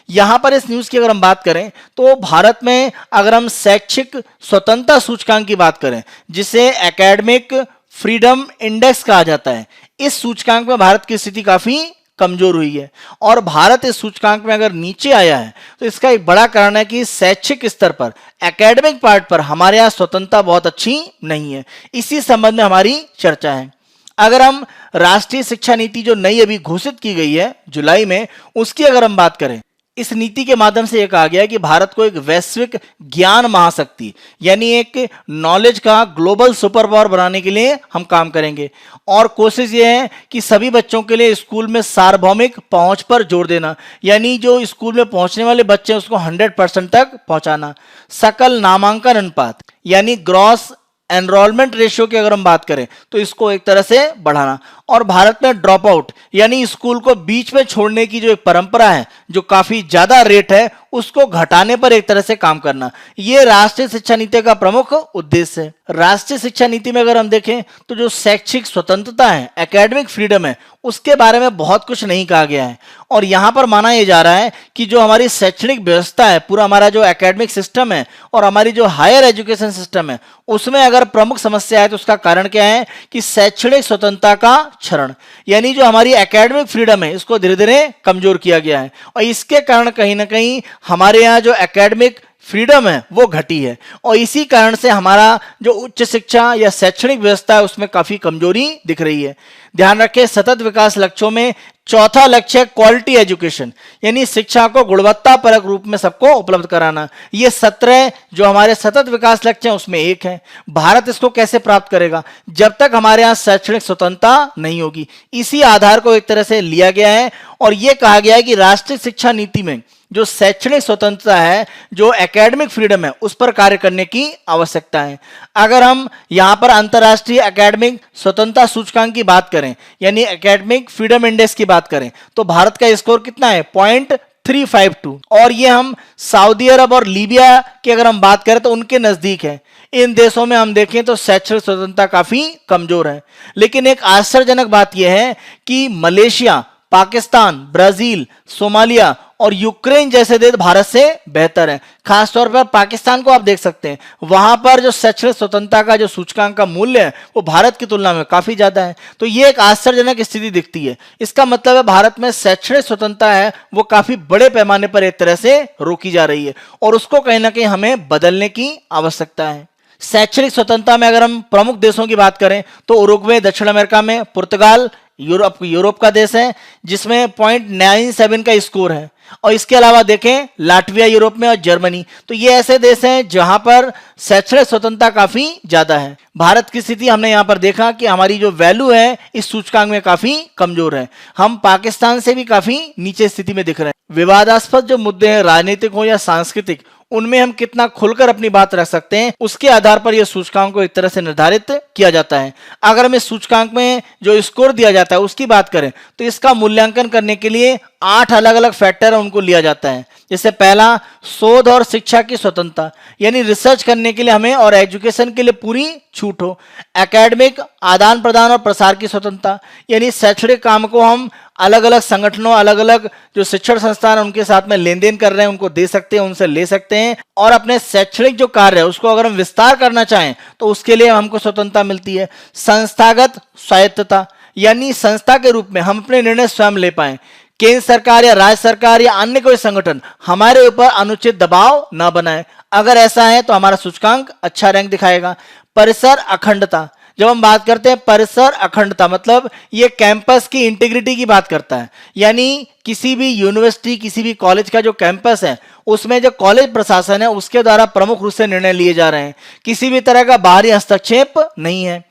यहां पर इस न्यूज की अगर हम बात करें तो भारत में अगर हम शैक्षिक स्वतंत्रता सूचकांक की बात करें जिसे एकेडमिक फ्रीडम इंडेक्स कहा जाता है, इस सूचकांक में भारत की स्थिति काफी कमजोर हुई है और भारत इस सूचकांक में अगर नीचे आया है तो इसका एक बड़ा कारण है कि शैक्षिक स्तर पर एकेडमिक पार्ट पर हमारे यहाँ स्वतंत्रता बहुत अच्छी नहीं है। इसी संबंध में हमारी चर्चा है। अगर हम राष्ट्रीय शिक्षा नीति जो नई अभी घोषित की गई है जुलाई में, उसकी अगर हम बात करें, इस नीति के माध्यम से यह कहा गया है कि भारत को एक वैश्विक ज्ञान महाशक्ति यानी एक नॉलेज का ग्लोबल सुपर पावर बनाने के लिए हम काम करेंगे और कोशिश यह है कि सभी बच्चों के लिए स्कूल में सार्वभौमिक पहुंच पर जोर देना, यानी जो स्कूल में पहुंचने वाले बच्चे हैं उसको 100% तक पहुंचाना। सकल नामांकन अनुपात यानी ग्रॉस एनरोलमेंट रेशियो की अगर हम बात करें तो इसको एक तरह से बढ़ाना, और भारत में ड्रॉप आउट यानी स्कूल को बीच में छोड़ने की जो एक परंपरा है जो काफी ज्यादा रेट है उसको घटाने पर एक तरह से काम करना, यह राष्ट्रीय शिक्षा नीति का प्रमुख उद्देश्य है। राष्ट्रीय शिक्षा नीति में अगर हम देखें तो जो शैक्षिक स्वतंत्रता है, एकेडमिक फ्रीडम है, उसके बारे में बहुत कुछ नहीं कहा गया है और यहां पर माना यह जा रहा है कि जो हमारी शैक्षणिक व्यवस्था है, पूरा हमारा जो एकेडमिक सिस्टम है और हमारी जो हायर एजुकेशन सिस्टम है उसमें अगर प्रमुख समस्या है तो उसका कारण क्या है कि शैक्षणिक स्वतंत्रता का क्षरण, यानी जो हमारी एकेडमिक फ्रीडम है इसको धीरे धीरे कमजोर किया गया है और इसके कारण कहीं ना कहीं हमारे यहाँ जो एकेडमिक फ्रीडम है वो घटी है और इसी कारण से हमारा जो उच्च शिक्षा या शैक्षणिक व्यवस्था है उसमें काफी कमजोरी दिख रही है। ध्यान रखें, सतत विकास लक्ष्यों में चौथा लक्ष्य है क्वालिटी एजुकेशन, यानी शिक्षा को गुणवत्तापरक रूप में सबको उपलब्ध कराना। ये 17 जो हमारे सतत विकास लक्ष्य हैं उसमें एक है। भारत इसको कैसे प्राप्त करेगा? जब तक हमारे यहाँ शैक्षणिक स्वतंत्रता नहीं होगी। इसी आधार को एक तरह से लिया गया है और यह कहा गया है कि राष्ट्रीय शिक्षा नीति में जो शैक्षणिक स्वतंत्रता है, जो एकेडमिक फ्रीडम है, उस पर कार्य करने की आवश्यकता है। अगर हम यहां पर अंतरराष्ट्रीय एकेडमिक स्वतंत्रता सूचकांक की बात करें, यानी एकेडमिक फ्रीडम इंडेक्स की बात करें, तो भारत का स्कोर कितना है? 0.352 और ये हम सऊदी अरब और लीबिया की अगर हम बात करें तो उनके नजदीक है। इन देशों में हम देखें तो शैक्षणिक स्वतंत्रता काफी कमजोर है। लेकिन एक आश्चर्यजनक बात यह है कि मलेशिया, पाकिस्तान, ब्राजील, सोमालिया और यूक्रेन जैसे देश भारत से बेहतर है। खासतौर पर पाकिस्तान को आप देख सकते हैं, वहां पर जो शैक्षणिक स्वतंत्रता का जो सूचकांक का मूल्य है वो भारत की तुलना में काफी ज्यादा है। तो ये एक आश्चर्यजनक स्थिति दिखती है। इसका मतलब है भारत में शैक्षणिक स्वतंत्रता है वो काफी बड़े पैमाने पर एक तरह से रोकी जा रही है और उसको कहीं ना कहीं हमें बदलने की आवश्यकता है। शैक्षणिक स्वतंत्रता में अगर हम प्रमुख देशों की बात करें तो उरुग्वे दक्षिण अमेरिका में, पुर्तगाल यूरोप का देश है जिसमें 0.97 का स्कोर है और इसके अलावा देखें लाटविया यूरोप में और जर्मनी। तो ये ऐसे देश हैं जहां पर शैक्षणिक स्वतंत्रता काफी ज्यादा है। भारत की स्थिति हमने यहां पर देखा कि हमारी जो वैल्यू है इस सूचकांक में काफी कमजोर है। हम पाकिस्तान से भी काफी नीचे स्थिति में दिख रहे हैं। विवादास्पद जो मुद्दे हैं, राजनीतिक हो या सांस्कृतिक, उनमें हम कितना खुलकर अपनी बात रख सकते हैं, उसके आधार पर यह सूचकांक को एक तरह से निर्धारित किया जाता है। अगर हम इस सूचकांक में जो स्कोर दिया जाता है उसकी बात करें तो इसका मूल्यांकन करने के लिए 8 अलग अलग फैक्टर उनको लिया जाता है। जैसे पहला, शोध और शिक्षा की स्वतंत्रता, यानी रिसर्च करने के लिए हमें और एजुकेशन के लिए पूरी छूट हो। एकेडमिक आदान प्रदान और प्रसार की स्वतंत्रता, यानी शैक्षणिक काम को हम अलग अलग संगठनों, अलग अलग जो शिक्षण संस्थान उनके साथ में लेन देन कर रहे हैं उनको दे सकते हैं, उनसे ले सकते हैं और अपने शैक्षणिक जो कार्य है उसको अगर हम विस्तार करना चाहें तो उसके लिए हमको स्वतंत्रता मिलती है। संस्थागत स्वायत्तता, यानी संस्था के रूप में हम अपने निर्णय स्वयं ले पाएं, केंद्र सरकार या राज्य सरकार या अन्य कोई संगठन हमारे ऊपर अनुचित दबाव ना बनाए। अगर ऐसा है तो हमारा सूचकांक अच्छा रैंक दिखाएगा। परिसर अखंडता, जब हम बात करते हैं परिसर अखंडता मतलब ये कैंपस की इंटीग्रिटी की बात करता है, यानी किसी भी यूनिवर्सिटी, किसी भी कॉलेज का जो कैंपस है उसमें जो कॉलेज प्रशासन है उसके द्वारा प्रमुख रूप से निर्णय लिए जा रहे हैं, किसी भी तरह का बाहरी हस्तक्षेप नहीं है।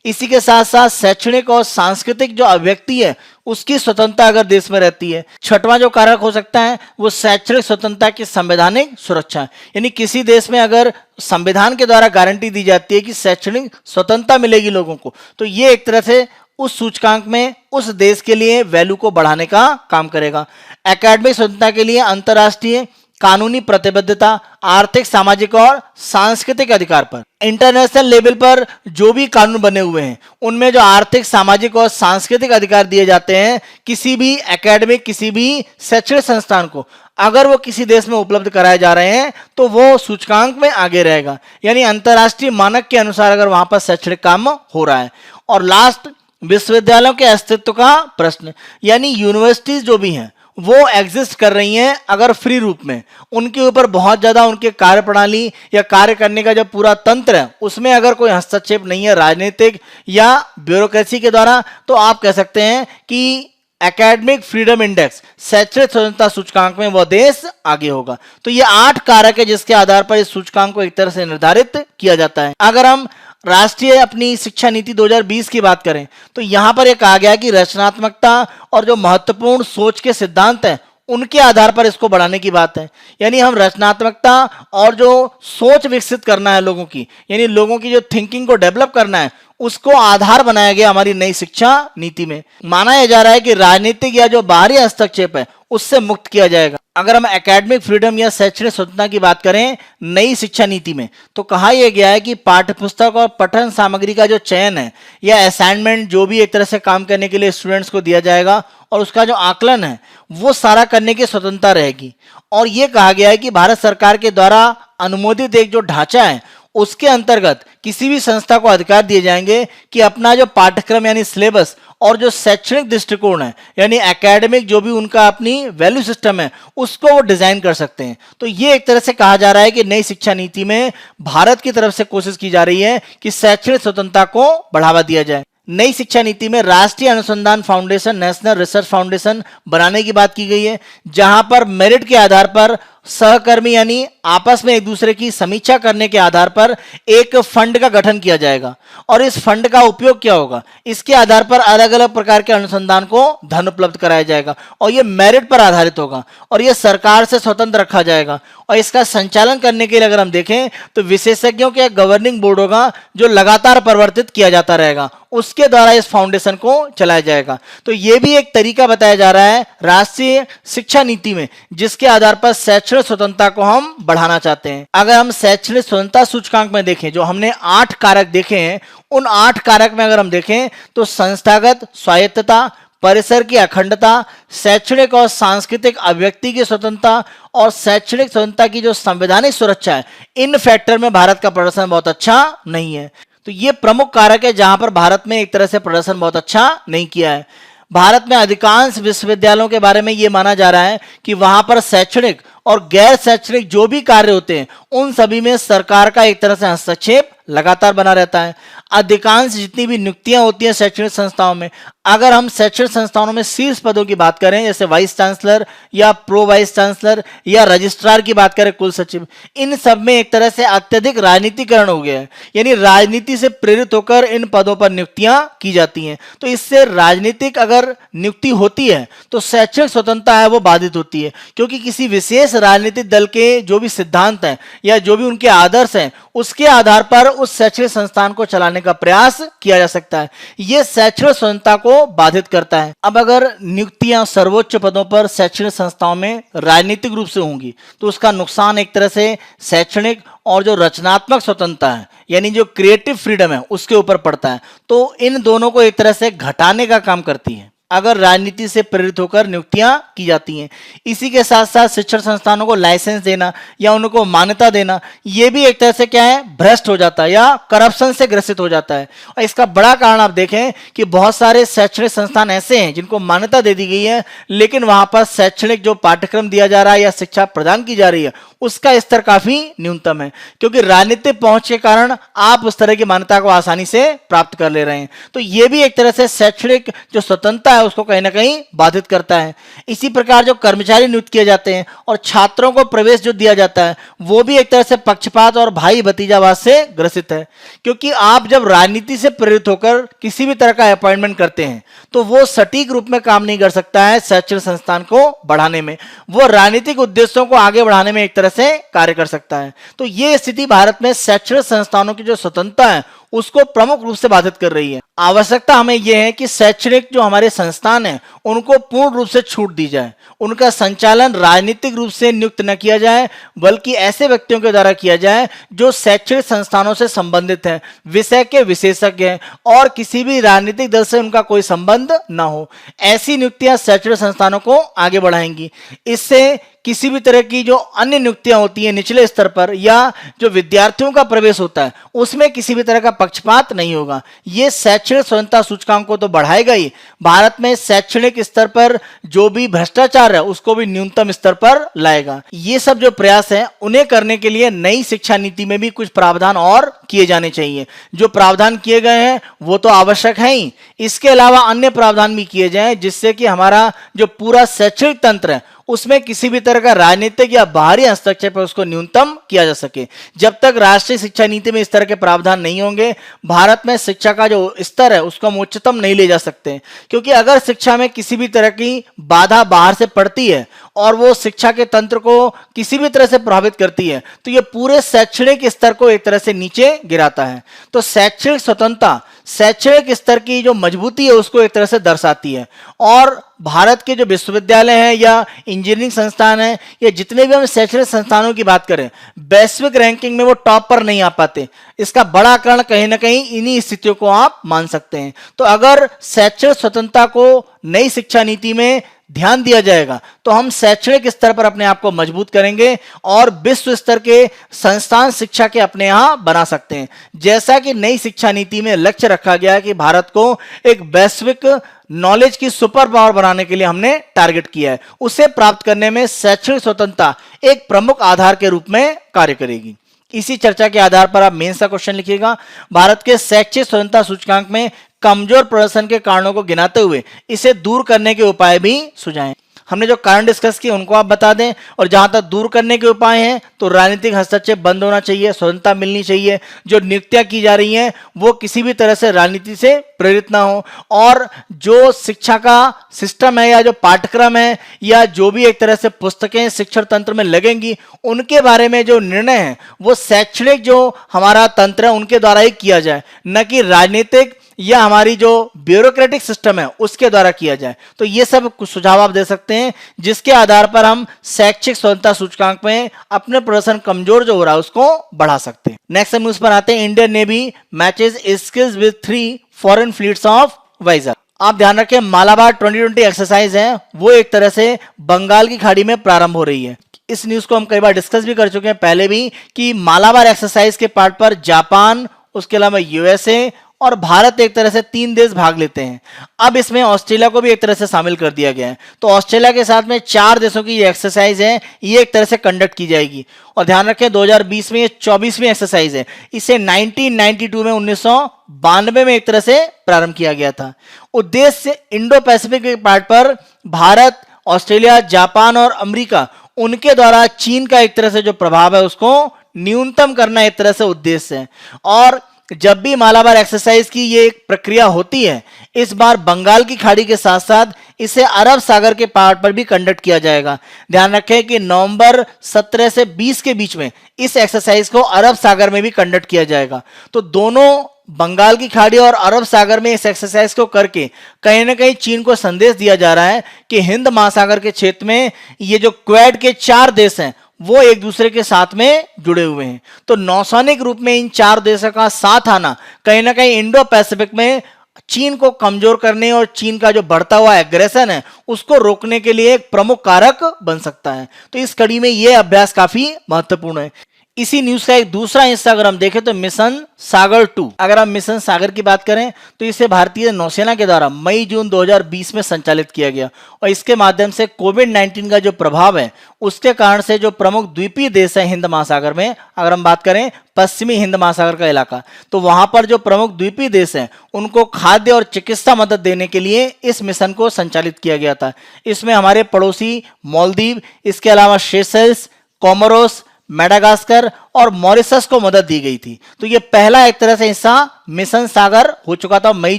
इसी के साथ साथ शैक्षणिक और सांस्कृतिक जो अभिव्यक्ति है उसकी स्वतंत्रता अगर देश में रहती है। छठवां जो कारक हो सकता है वो शैक्षणिक स्वतंत्रता की संवैधानिक सुरक्षा, यानी किसी देश में अगर संविधान के द्वारा गारंटी दी जाती है कि शैक्षणिक स्वतंत्रता मिलेगी लोगों को, तो ये एक तरह से उस सूचकांक में उस देश के लिए वैल्यू को बढ़ाने का काम करेगा। एकेडमिक स्वतंत्रता के लिए अंतर्राष्ट्रीय कानूनी प्रतिबद्धता, आर्थिक, सामाजिक और सांस्कृतिक अधिकार पर इंटरनेशनल लेवल पर जो भी कानून बने हुए हैं उनमें जो आर्थिक, सामाजिक और सांस्कृतिक अधिकार दिए जाते हैं किसी भी एकेडमिक, किसी भी शैक्षणिक संस्थान को, अगर वो किसी देश में उपलब्ध कराए जा रहे हैं तो वो सूचकांक में आगे रहेगा, यानी अंतर्राष्ट्रीय मानक के अनुसार अगर वहां पर शैक्षणिक काम हो रहा है। और लास्ट, विश्वविद्यालयों के अस्तित्व का प्रश्न, यानी यूनिवर्सिटीज जो भी हैं वो एग्जिस्ट कर रही हैं अगर फ्री रूप में, उनके ऊपर बहुत ज्यादा उनके कार्यप्रणाली या कार्य करने का जो पूरा तंत्र है उसमें अगर कोई हस्तक्षेप नहीं है राजनीतिक या ब्यूरोक्रेसी के द्वारा, तो आप कह सकते हैं कि एकेडमिक फ्रीडम इंडेक्स, शैक्षणिक स्वतंत्रता सूचकांक में वह देश आगे होगा। तो ये 8 कारक है जिसके आधार पर इस सूचकांक को एक तरह से निर्धारित किया जाता है। अगर हम राष्ट्रीय अपनी शिक्षा नीति 2020 की बात करें तो यहां पर यह कहा गया कि रचनात्मकता और जो महत्वपूर्ण सोच के सिद्धांत हैं उनके आधार पर इसको बढ़ाने की बात है, यानी हम रचनात्मकता और जो सोच विकसित करना है लोगों की, यानी लोगों की जो थिंकिंग को डेवलप करना है उसको आधार बनाया गया हमारी नई शिक्षा नीति में। माना यह जा रहा है कि राजनीतिक या जो बाहरी हस्तक्षेप है उससे मुक्त किया जाएगा। अगर हम एकेडमिक फ्रीडम या शैक्षणिक स्वतंत्रता की बात करें नई शिक्षा नीति में तो कहा यह गया है कि पाठ्यपुस्तक और पठन सामग्री का जो चयन है या असाइनमेंट जो भी एक तरह से काम करने के लिए स्टूडेंट्स को दिया जाएगा और उसका जो आकलन है वो सारा करने की स्वतंत्रता रहेगी। और यह कहा गया है कि भारत सरकार के द्वारा अनुमोदित एक जो ढांचा है उसके अंतर्गत किसी भी संस्था को अधिकार दिए जाएंगे कि अपना जो पाठ्यक्रम यानी सिलेबस और जो शैक्षणिक दृष्टिकोण है यानी एकेडमिक जो भी उनका अपनी वैल्यू सिस्टम है उसको वो डिजाइन कर सकते हैं। तो ये एक तरह से कहा जा रहा है कि नई शिक्षा नीति में भारत की तरफ से कोशिश की जा रही है कि शैक्षणिक स्वतंत्रता को बढ़ावा दिया जाए। नई शिक्षा नीति में राष्ट्रीय अनुसंधान फाउंडेशन, नेशनल रिसर्च फाउंडेशन बनाने की बात की गई है, जहां पर मेरिट के आधार पर सहकर्मी यानी आपस में एक दूसरे की समीक्षा करने के आधार पर एक फंड का गठन किया जाएगा और इस फंड का उपयोग क्या होगा, इसके आधार पर अलग अलग प्रकार के अनुसंधान को धन उपलब्ध कराया जाएगा और यह मेरिट पर आधारित होगा और यह सरकार से स्वतंत्र रखा जाएगा। और इसका संचालन करने के लिए अगर हम देखें तो विशेषज्ञों के गवर्निंग बोर्ड होगा जो लगातार परिवर्तित किया जाता रहेगा, उसके द्वारा इस फाउंडेशन को चलाया जाएगा। तो यह भी एक तरीका बताया जा रहा है राष्ट्रीय शिक्षा नीति में जिसके आधार पर शैक्षणिक स्वतंत्रता को हम बढ़ाना चाहते हैं। अगर हम शैक्षणिक स्वतंत्रता सूचकांक में देखें, जो हमने 8 कारक देखे हैं, उन 8 कारक में अगर हम देखें तो संस्थागत स्वायत्तता, परिसर की अखंडता, शैक्षणिक और सांस्कृतिक अभिव्यक्ति की स्वतंत्रता और शैक्षणिक स्वतंत्रता की जो संवैधानिक सुरक्षा है, इन फैक्टर में भारत का प्रदर्शन बहुत अच्छा नहीं है। तो ये प्रमुख कारक है जहां पर भारत में एक तरह से प्रदर्शन बहुत अच्छा नहीं किया है। भारत में अधिकांश विश्वविद्यालयों के बारे में यह माना जा रहा है कि वहां पर शैक्षणिक और गैर शैक्षणिक जो भी कार्य होते हैं उन सभी में सरकार का एक तरह से हस्तक्षेप लगातार बना रहता है। अधिकांश जितनी भी नियुक्तियां होती हैं शैक्षणिक संस्थाओं में, अगर हम शैक्षणिक संस्थानों में शीर्ष पदों की बात करें जैसे वाइस चांसलर या प्रो वाइस चांसलर या रजिस्ट्रार की बात करें, कुल सचिव, इन सब में एक तरह से अत्यधिक राजनीतिकरण हो गया है, यानी राजनीति से प्रेरित होकर इन पदों पर नियुक्तियां की जाती हैं। तो इससे राजनीतिक अगर नियुक्ति होती है तो शैक्षणिक स्वतंत्रता है वो बाधित होती है, क्योंकि किसी विशेष राजनीतिक दल के जो भी सिद्धांत हैं या जो भी उनके आदर्श हैं उसके आधार पर उस शैक्षणिक संस्थान को चलाने का प्रयास किया जा सकता है। यह शैक्षणिक स्वतंत्रता को बाधित करता है। अब अगर नियुक्तियां सर्वोच्च पदों पर शैक्षणिक संस्थाओं में राजनीतिक रूप से होंगी तो उसका नुकसान एक तरह से शैक्षणिक और जो रचनात्मक स्वतंत्रता है यानी जो क्रिएटिव फ्रीडम है उसके ऊपर पड़ता है। तो इन दोनों को एक तरह से घटाने का काम करती है अगर राजनीति से प्रेरित होकर नियुक्तियां की जाती हैं। इसी के साथ साथ शिक्षण संस्थानों को लाइसेंस देना या उनको मान्यता देना, यह भी एक तरह से क्या है, भ्रष्ट हो जाता है या करप्शन से ग्रसित हो जाता है। और इसका बड़ा कारण आप देखें कि बहुत सारे शैक्षणिक संस्थान ऐसे हैं जिनको मान्यता दे दी गई है लेकिन वहां पर शैक्षणिक जो पाठ्यक्रम दिया जा रहा है या शिक्षा प्रदान की जा रही है उसका स्तर काफी न्यूनतम है, क्योंकि राजनीतिक पहुंच के कारण आप उस तरह की मान्यता को आसानी से प्राप्त कर ले रहे हैं। तो यह भी एक तरह से शैक्षणिक जो स्वतंत्रता है उसको कहीं ना कहीं बाधित करता है। इसी प्रकार जो कर्मचारी नियुक्त किए जाते हैं और छात्रों को प्रवेश जो दिया जाता है वो भी एक तरह से पक्षपात और भाई भतीजावाद से ग्रसित है, क्योंकि आप जब राजनीति से प्रेरित होकर किसी भी तरह का अपॉइंटमेंट करते हैं तो वो सटीक रूप में काम नहीं कर सकता है शैक्षणिक संस्थान को बढ़ाने में, वो राजनीतिक उद्देश्यों को आगे बढ़ाने में एक तरह से कार्य कर सकता है। तो ये स्थिति भारत में शैक्षणिक संस्थानों की जो स्वतंत्रता है उसको प्रमुख रूप से बाधित कर रही है। आवश्यकता हमें यह है कि शैक्षणिक जो हमारे संस्थान हैं उनको पूर्ण रूप से छूट दी जाए, उनका संचालन राजनीतिक रूप से नियुक्त न किया जाए बल्कि ऐसे व्यक्तियों के द्वारा किया जाए जो शैक्षणिक संस्थानों से संबंधित हैं, विषय के विशेषज्ञ हैं और किसी भी राजनीतिक दल से उनका कोई संबंध न हो। ऐसी नियुक्तियां शैक्षणिक संस्थानों को आगे बढ़ाएंगी। इससे किसी भी तरह की जो अन्य नियुक्तियां होती हैं निचले स्तर पर या जो विद्यार्थियों का प्रवेश होता है उसमें किसी भी तरह का पक्षपात नहीं होगा। ये शैक्षणिक स्वतंत्रता सूचकांक को तो बढ़ाएगा ही, भारत में शैक्षणिक स्तर पर जो भी भ्रष्टाचार है उसको भी न्यूनतम स्तर पर लाएगा। ये सब जो प्रयास है उन्हें करने के लिए नई शिक्षा नीति में भी कुछ प्रावधान और किए जाने चाहिए। जो प्रावधान किए गए हैं वो तो आवश्यक है ही, इसके अलावा अन्य प्रावधान भी किए जाएं जिससे कि हमारा जो पूरा शैक्षणिक तंत्र है उसमें किसी भी तरह का राजनीतिक या बाहरी हस्तक्षेप है उसको न्यूनतम किया जा सके। जब तक राष्ट्रीय शिक्षा नीति में इस तरह के प्रावधान नहीं होंगे भारत में शिक्षा का जो स्तर है उसको हम उच्चतम नहीं ले जा सकते, क्योंकि अगर शिक्षा में किसी भी तरह की बाधा बाहर से पड़ती है और वो शिक्षा के तंत्र को किसी भी तरह से प्रभावित करती है तो ये पूरे शैक्षणिक स्तर को एक तरह से नीचे गिराता है। तो शैक्षणिक स्वतंत्रता शैक्षणिक स्तर की जो मजबूती है उसको एक तरह से दर्शाती है और भारत के जो विश्वविद्यालय हैं या इंजीनियरिंग संस्थान हैं या जितने भी हम शैक्षणिक संस्थानों की बात करें वैश्विक रैंकिंग में वो टॉप पर नहीं आ पाते। इसका बड़ा कारण कहीं ना कहीं इन्हीं स्थितियों को आप मान सकते हैं। तो अगर शैक्षणिक स्वतंत्रता को नई शिक्षा नीति में ध्यान दिया जाएगा तो हम शैक्षणिक स्तर पर अपने आप को मजबूत करेंगे और विश्व स्तर के संस्थान शिक्षा के अपने यहां बना सकते हैं। जैसा कि नई शिक्षा नीति में लक्ष्य रखा गया है कि भारत को एक वैश्विक नॉलेज की सुपर पावर बनाने के लिए हमने टारगेट किया है, उसे प्राप्त करने में शैक्षणिक स्वतंत्रता एक प्रमुख आधार के रूप में कार्य करेगी। इसी चर्चा के आधार पर आप मेंस का क्वेश्चन लिखिएगा। भारत के शैक्षिक स्वतंत्रता सूचकांक में कमजोर प्रदर्शन के कारणों को गिनाते हुए इसे दूर करने के उपाय भी सुझाएं। हमने जो कारण डिस्कस किए उनको आप बता दें, और जहां तक दूर करने के उपाय हैं तो राजनीतिक हस्तक्षेप बंद होना चाहिए, स्वतंत्रता मिलनी चाहिए, जो नियुक्तियां की जा रही हैं वो किसी भी तरह से राजनीति से प्रेरित ना हो, और जो शिक्षा का सिस्टम है या जो पाठ्यक्रम है या जो भी एक तरह से पुस्तकें शिक्षण तंत्र में लगेंगी उनके बारे में जो निर्णय है वो शैक्षणिक जो हमारा तंत्र है उनके द्वारा ही किया जाए, न कि राजनीतिक या हमारी जो ब्यूरोक्रेटिक सिस्टम है उसके द्वारा किया जाए। तो ये सब कुछ सुझाव आप दे सकते हैं जिसके आधार पर हम शैक्षिक स्वतंत्रता सूचकांक में अपने प्रदर्शन कमजोर जो हो रहा है उसको बढ़ा सकते हैं। नेक्स्ट न्यूज पर आते हैं। Indian Navy matches skills with 3 foreign fleets off वाइजर। आप ध्यान रखें, मालाबार 2020 एक्सरसाइज है वो एक तरह से बंगाल की खाड़ी में प्रारंभ हो रही है। इस न्यूज को हम कई बार डिस्कस भी कर चुके हैं पहले भी कि मालाबार एक्सरसाइज के पार्ट पर जापान, उसके अलावा यूएसए और भारत एक तरह से 3 देश भाग लेते हैं। अब इसमें ऑस्ट्रेलिया को भी एक तरह से शामिल कर दिया गया है, तो ऑस्ट्रेलिया के साथ में 4 देशों की ये एक्सरसाइज है, ये एक तरह से कंडक्ट की जाएगी। और ध्यान रखें 2020 में ये 24वीं एक्सरसाइज है। इसे 1992 में 1992 में एक तरह से प्रारंभ किया गया था। उद्देश्य इंडो पैसिफिक के पार्ट पर भारत, ऑस्ट्रेलिया, जापान और अमेरिका उनके द्वारा चीन का एक तरह से जो प्रभाव है उसको न्यूनतम करना एक तरह से उद्देश्य है। और जब भी मालाबार एक्सरसाइज की ये एक प्रक्रिया होती है, इस बार बंगाल की खाड़ी के साथ साथ इसे अरब सागर के पार्ट पर भी कंडक्ट किया जाएगा। ध्यान रखें कि नवंबर 17 से 20 के बीच में इस एक्सरसाइज को अरब सागर में भी कंडक्ट किया जाएगा। तो दोनों बंगाल की खाड़ी और अरब सागर में इस एक्सरसाइज को करके कहीं ना कहीं चीन को संदेश दिया जा रहा है कि हिंद महासागर के क्षेत्र में ये जो क्वेड के 4 देश हैं वो एक दूसरे के साथ में जुड़े हुए हैं। तो नौसैनिक रूप में इन 4 देशों का साथ आना कहीं ना कहीं इंडो पैसिफिक में चीन को कमजोर करने और चीन का जो बढ़ता हुआ एग्रेशन है उसको रोकने के लिए एक प्रमुख कारक बन सकता है। तो इस कड़ी में यह अभ्यास काफी महत्वपूर्ण है। इसी न्यूज का एक दूसरा हिस्सा अगर हम देखें तो मिशन सागर 2। अगर हम मिशन सागर की बात करें तो इसे भारतीय नौसेना के द्वारा मई-जून 2020 में संचालित किया गया, और इसके माध्यम से कोविड-19 का जो प्रभाव है उसके कारण से जो प्रमुख द्वीपीय देश है हिंद महासागर में, अगर हम बात करें पश्चिमी हिंद महासागर का इलाका, तो वहां पर जो प्रमुख द्वीपीय देश हैं उनको खाद्य और चिकित्सा मदद देने के लिए इस मिशन को संचालित किया गया था। इसमें हमारे पड़ोसी मालदीव, इसके अलावा सेशेल्स, कोमोरोस, मेडागास्कर और मॉरिशस को मदद दी गई थी। तो ये पहला एक तरह से हिस्सा मिशन सागर हो चुका था मई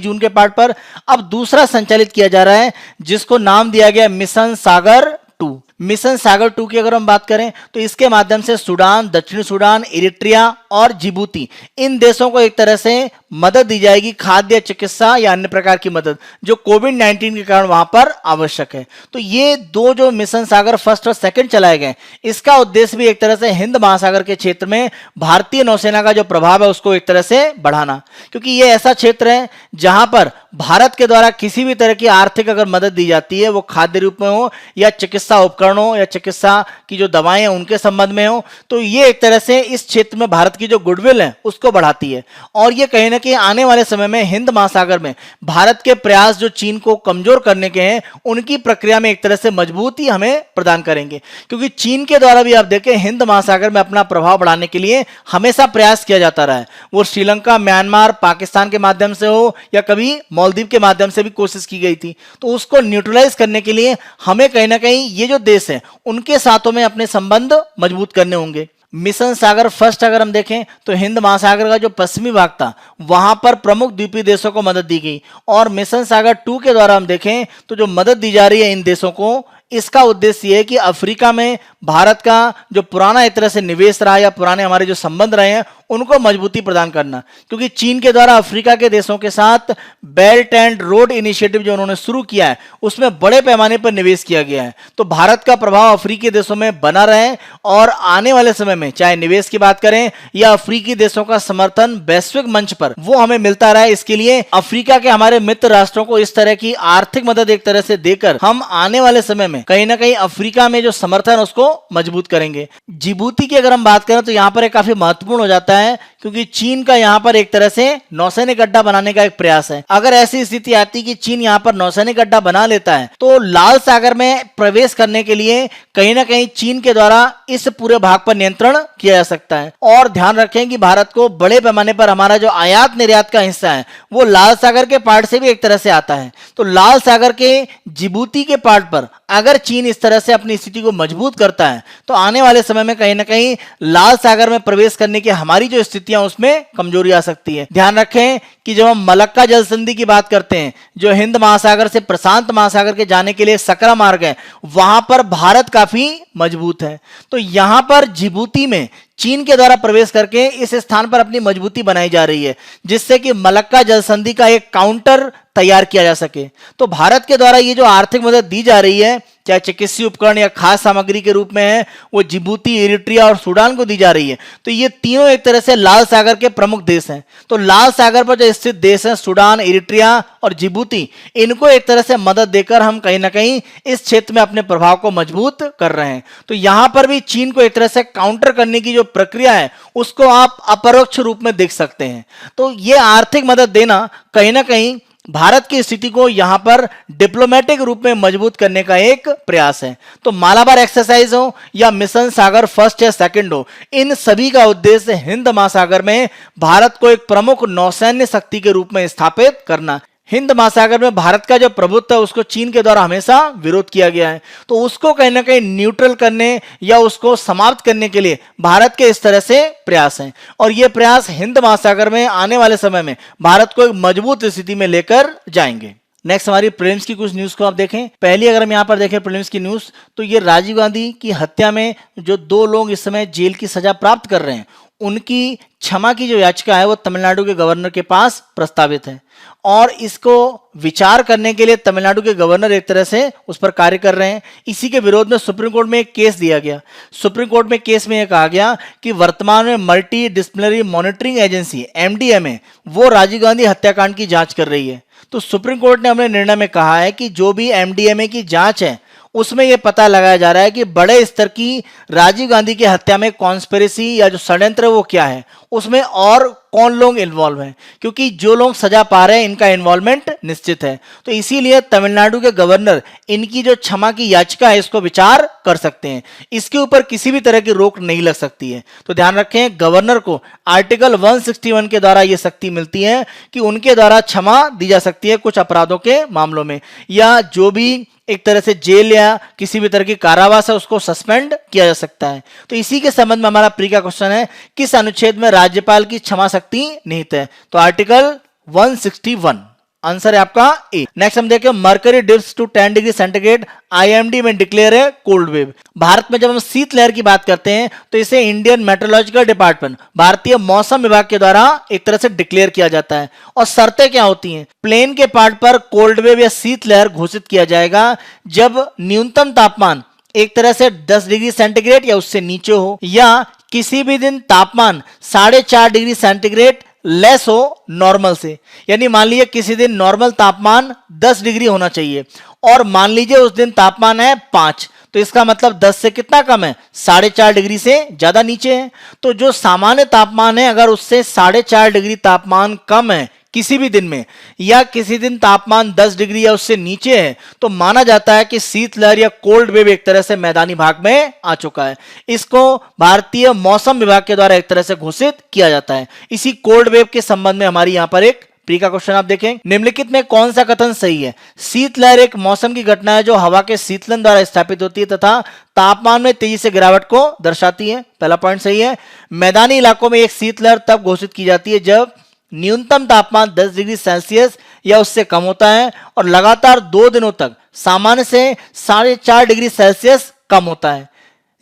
जून के पार्ट पर। अब दूसरा संचालित किया जा रहा है जिसको नाम दिया गया मिशन सागर 2। मिशन सागर 2 की अगर हम बात करें तो इसके माध्यम से सूडान, दक्षिण सूडान, इरिट्रिया और जिबूती, इन देशों को एक तरह से मदद दी जाएगी, खाद्य, चिकित्सा या अन्य प्रकार की मदद जो कोविड-19 के कारण वहां पर आवश्यक है। तो ये दो जो मिशन सागर फर्स्ट और सेकंड चलाए गए, इसका उद्देश्य भी एक तरह से हिंद महासागर के क्षेत्र में भारतीय नौसेना का जो प्रभाव है उसको एक तरह से बढ़ाना, क्योंकि ये ऐसा क्षेत्र है जहां पर भारत के द्वारा किसी भी तरह की आर्थिक अगर मदद दी जाती है, वो खाद्य रूप में हो या चिकित्सा उपकरणों या चिकित्सा की जो दवाएं हैं उनके संबंध में हो, तो ये एक तरह से इस क्षेत्र में भारत की जो गुडविल है उसको बढ़ाती है। और ये कहीं ना कहीं आने वाले समय में हिंद महासागर में भारत के प्रयास जो चीन को कमजोर करने के हैं उनकी प्रक्रिया में एक तरह से मजबूती हमें प्रदान करेंगे, क्योंकि चीन के द्वारा भी आप देखें हिंद महासागर में अपना प्रभाव बढ़ाने के लिए हमेशा प्रयास किया जाता रहा है। वो श्रीलंका, म्यांमार, पाकिस्तान के माध्यम से हो या कभी मालदीव के माध्यम से भी कोशिश की गई थी, तो उसको न्यूट्रलाइज करने के लिए हमें कहीं ना कहीं ये जो देश है उनके साथों में अपने संबंध मजबूत करने होंगे। मिशन सागर फर्स्ट अगर हम देखें तो हिंद महासागर का जो पश्चिमी भाग था वहां पर प्रमुख द्वीपीय देशों को मदद दी गई, और मिशन सागर 2 के द्वारा हम देखें तो जो मदद दी जा रही है इन देशों को, इसका उद्देश्य ये है कि अफ्रीका में भारत का जो पुराना एक तरह से निवेश रहा या पुराने हमारे जो संबंध रहे हैं उनको मजबूती प्रदान करना, क्योंकि चीन के द्वारा अफ्रीका के देशों के साथ बेल्ट एंड रोड इनिशिएटिव जो उन्होंने शुरू किया है उसमें बड़े पैमाने पर निवेश किया गया है। तो भारत का प्रभाव अफ्रीकी देशों में बना रहे और आने वाले समय में चाहे निवेश की बात करें या अफ्रीकी देशों का समर्थन वैश्विक मंच पर वो हमें मिलता रहा। इसके लिए अफ्रीका के हमारे मित्र राष्ट्रों को इस तरह की आर्थिक मदद एक तरह से देकर हम आने वाले समय में कहीं ना कहीं अफ्रीका में जो समर्थन उसको मजबूत करेंगे। जिबूती की अगर हम बात करें तो यहां पर काफी महत्वपूर्ण हो जाता है, क्योंकि चीन का यहां पर एक तरह से नौसैनिक अड्डा बनाने का एक प्रयास है। अगर ऐसी स्थिति आती कि चीन यहां पर नौसैनिक अड्डा बना लेता है तो लाल सागर में प्रवेश करने के लिए कहीं ना कहीं चीन के द्वारा इस पूरे भाग पर नियंत्रण किया जा सकता है। और ध्यान रखें कि भारत को बड़े पैमाने पर हमारा जो आयात निर्यात का हिस्सा है वो लाल सागर के पार्ट से भी एक तरह से आता है। तो लाल सागर के जिबूती के पार्ट पर अगर चीन इस तरह से अपनी स्थिति को मजबूत करता है तो आने वाले समय में कहीं ना कहीं लाल सागर में प्रवेश करने की हमारी जो स्थितियां उसमें कमजोरी आ सकती है। ध्यान रखें कि जब हम मलक्का जल संधि की बात करते हैं, जो हिंद महासागर से प्रशांत महासागर के जाने के लिए सकरा मार्ग है, वहां पर भारत काफी मजबूत है। तो यहां पर जिबूती में चीन के द्वारा प्रवेश करके इस स्थान पर अपनी मजबूती बनाई जा रही है, जिससे कि मलक्का जल संधि का एक काउंटर तैयार किया जा सके। तो भारत के द्वारा ये जो आर्थिक मदद दी जा रही है, चाहे चिकित्सीय उपकरण या खास सामग्री के रूप में है, वो जिबूती, इरिट्रिया और सूडान को दी जा रही है। तो ये तीनों एक तरह से लाल सागर के प्रमुख देश हैं। तो लाल सागर पर जो स्थित देश हैं सूडान, इरिट्रिया और जिबूती, इनको एक तरह से मदद देकर हम कहीं ना कहीं इस क्षेत्र में अपने प्रभाव को मजबूत कर रहे हैं। तो यहां पर भी चीन को एक तरह से काउंटर करने की जो प्रक्रिया है उसको आप अपरोक्ष रूप में देख सकते हैं। तो ये आर्थिक मदद देना कहीं ना कहीं भारत की स्थिति को यहां पर डिप्लोमेटिक रूप में मजबूत करने का एक प्रयास है। तो मालाबार एक्सरसाइज हो या मिशन सागर फर्स्ट या सेकंड हो, इन सभी का उद्देश्य हिंद महासागर में भारत को एक प्रमुख नौसैन्य शक्ति के रूप में स्थापित करना। हिंद महासागर में भारत का जो प्रभुत्व है उसको चीन के द्वारा हमेशा विरोध किया गया है, तो उसको कहीं ना कहीं न्यूट्रल करने या उसको समाप्त करने के लिए भारत के इस तरह से प्रयास हैं। और ये प्रयास हिंद महासागर में आने वाले समय में भारत को एक मजबूत स्थिति में लेकर जाएंगे। नेक्स्ट हमारी प्रीलिम्स की कुछ न्यूज को आप देखें। पहली अगर हम यहाँ पर देखें प्रीलिम्स की न्यूज, तो ये राजीव गांधी की हत्या में जो 2 लोग इस समय जेल की सजा प्राप्त कर रहे हैं, उनकी क्षमा की जो याचिका है वो तमिलनाडु के गवर्नर के पास प्रस्तावित है। और इसको विचार करने के लिए तमिलनाडु के गवर्नर एक तरह से उस पर कार्य कर रहे हैं। इसी के विरोध में सुप्रीम कोर्ट में एक केस दिया गया। सुप्रीम कोर्ट में केस में यह कहा गया कि वर्तमान में multi disciplinary monitoring agency MDMA वो राजीव गांधी हत्याकांड की जांच कर रही है। तो सुप्रीम कोर्ट ने अपने निर्णय में कहा है कि जो भी MDMA की जांच है उसमें यह पता लगाया जा रहा है कि बड़े स्तर की राजीव गांधी की हत्या में कॉन्स्पिरेसी या जो षड्यंत्र वो क्या है, उसमें और कौन लोग इन्वॉल्व हैं, क्योंकि जो लोग सजा पा रहे हैं इनका इन्वॉल्वमेंट निश्चित है। तो इसीलिए तमिलनाडु के गवर्नर इनकी जो क्षमा की याचिका है इसको विचार कर सकते हैं। इसके ऊपर किसी भी तरह की रोक नहीं लग सकती है। तो ध्यान रखें, गवर्नर को आर्टिकल 161 के द्वारा यह शक्ति मिलती है कि उनके द्वारा क्षमा दी जा सकती है कुछ अपराधों के मामलों में, या जो भी एक तरह से जेल या किसी भी तरह की कारावास है उसको सस्पेंड किया जा सकता है। तो इसी के संबंध में हमारा प्री का क्वेश्चन है, किस अनुच्छेद में राज्यपाल की क्षमा शक्ति निहित है? तो आर्टिकल 161, आंसर है आपका ए। नेक्स्ट हम देखें, mercury dips to 10 degree centigrade IMD में डिक्लेयर है कोल्ड वेव। भारत में जब हम शीत लहर की बात करते हैं तो इसे इंडियन मेट्रोलॉजिकल डिपार्टमेंट, भारतीय मौसम विभाग के द्वारा एक तरह से डिक्लेयर किया जाता है। और शर्तें क्या होती हैं? प्लेन के पार्ट पर कोल्ड वेव या शीत लहर घोषित किया जाएगा जब न्यूनतम तापमान एक तरह से 10 डिग्री सेंटीग्रेड या उससे नीचे हो, या किसी भी दिन तापमान 4.5 डिग्री सेंटीग्रेड लेस हो नॉर्मल से। यानी मान लीजिए किसी दिन नॉर्मल तापमान 10 डिग्री होना चाहिए और मान लीजिए उस दिन तापमान है 5, तो इसका मतलब 10 से कितना कम है? 4.5 डिग्री से ज्यादा नीचे है। तो जो सामान्य तापमान है अगर उससे 4.5 डिग्री तापमान कम है किसी भी दिन में, या किसी दिन तापमान 10 डिग्री या उससे नीचे है, तो माना जाता है कि शीतलहर या कोल्ड वेव एक तरह से मैदानी भाग में आ चुका है। इसको भारतीय मौसम विभाग के द्वारा एक तरह से घोषित किया जाता है। इसी कोल्ड वेव के संबंध में हमारी यहां पर एक प्री का क्वेश्चन आप देखें, निम्नलिखित में कौन सा कथन सही है? शीतलहर एक मौसम की घटना है जो हवा के शीतलन द्वारा स्थापित होती है तथा तापमान में तेजी से गिरावट को दर्शाती है। पहला पॉइंट सही है। मैदानी इलाकों में एक शीतलहर तब घोषित की जाती है जब न्यूनतम तापमान 10 डिग्री सेल्सियस या उससे कम होता है और लगातार 2 दिनों तक सामान्य से 4.5 डिग्री सेल्सियस कम होता है।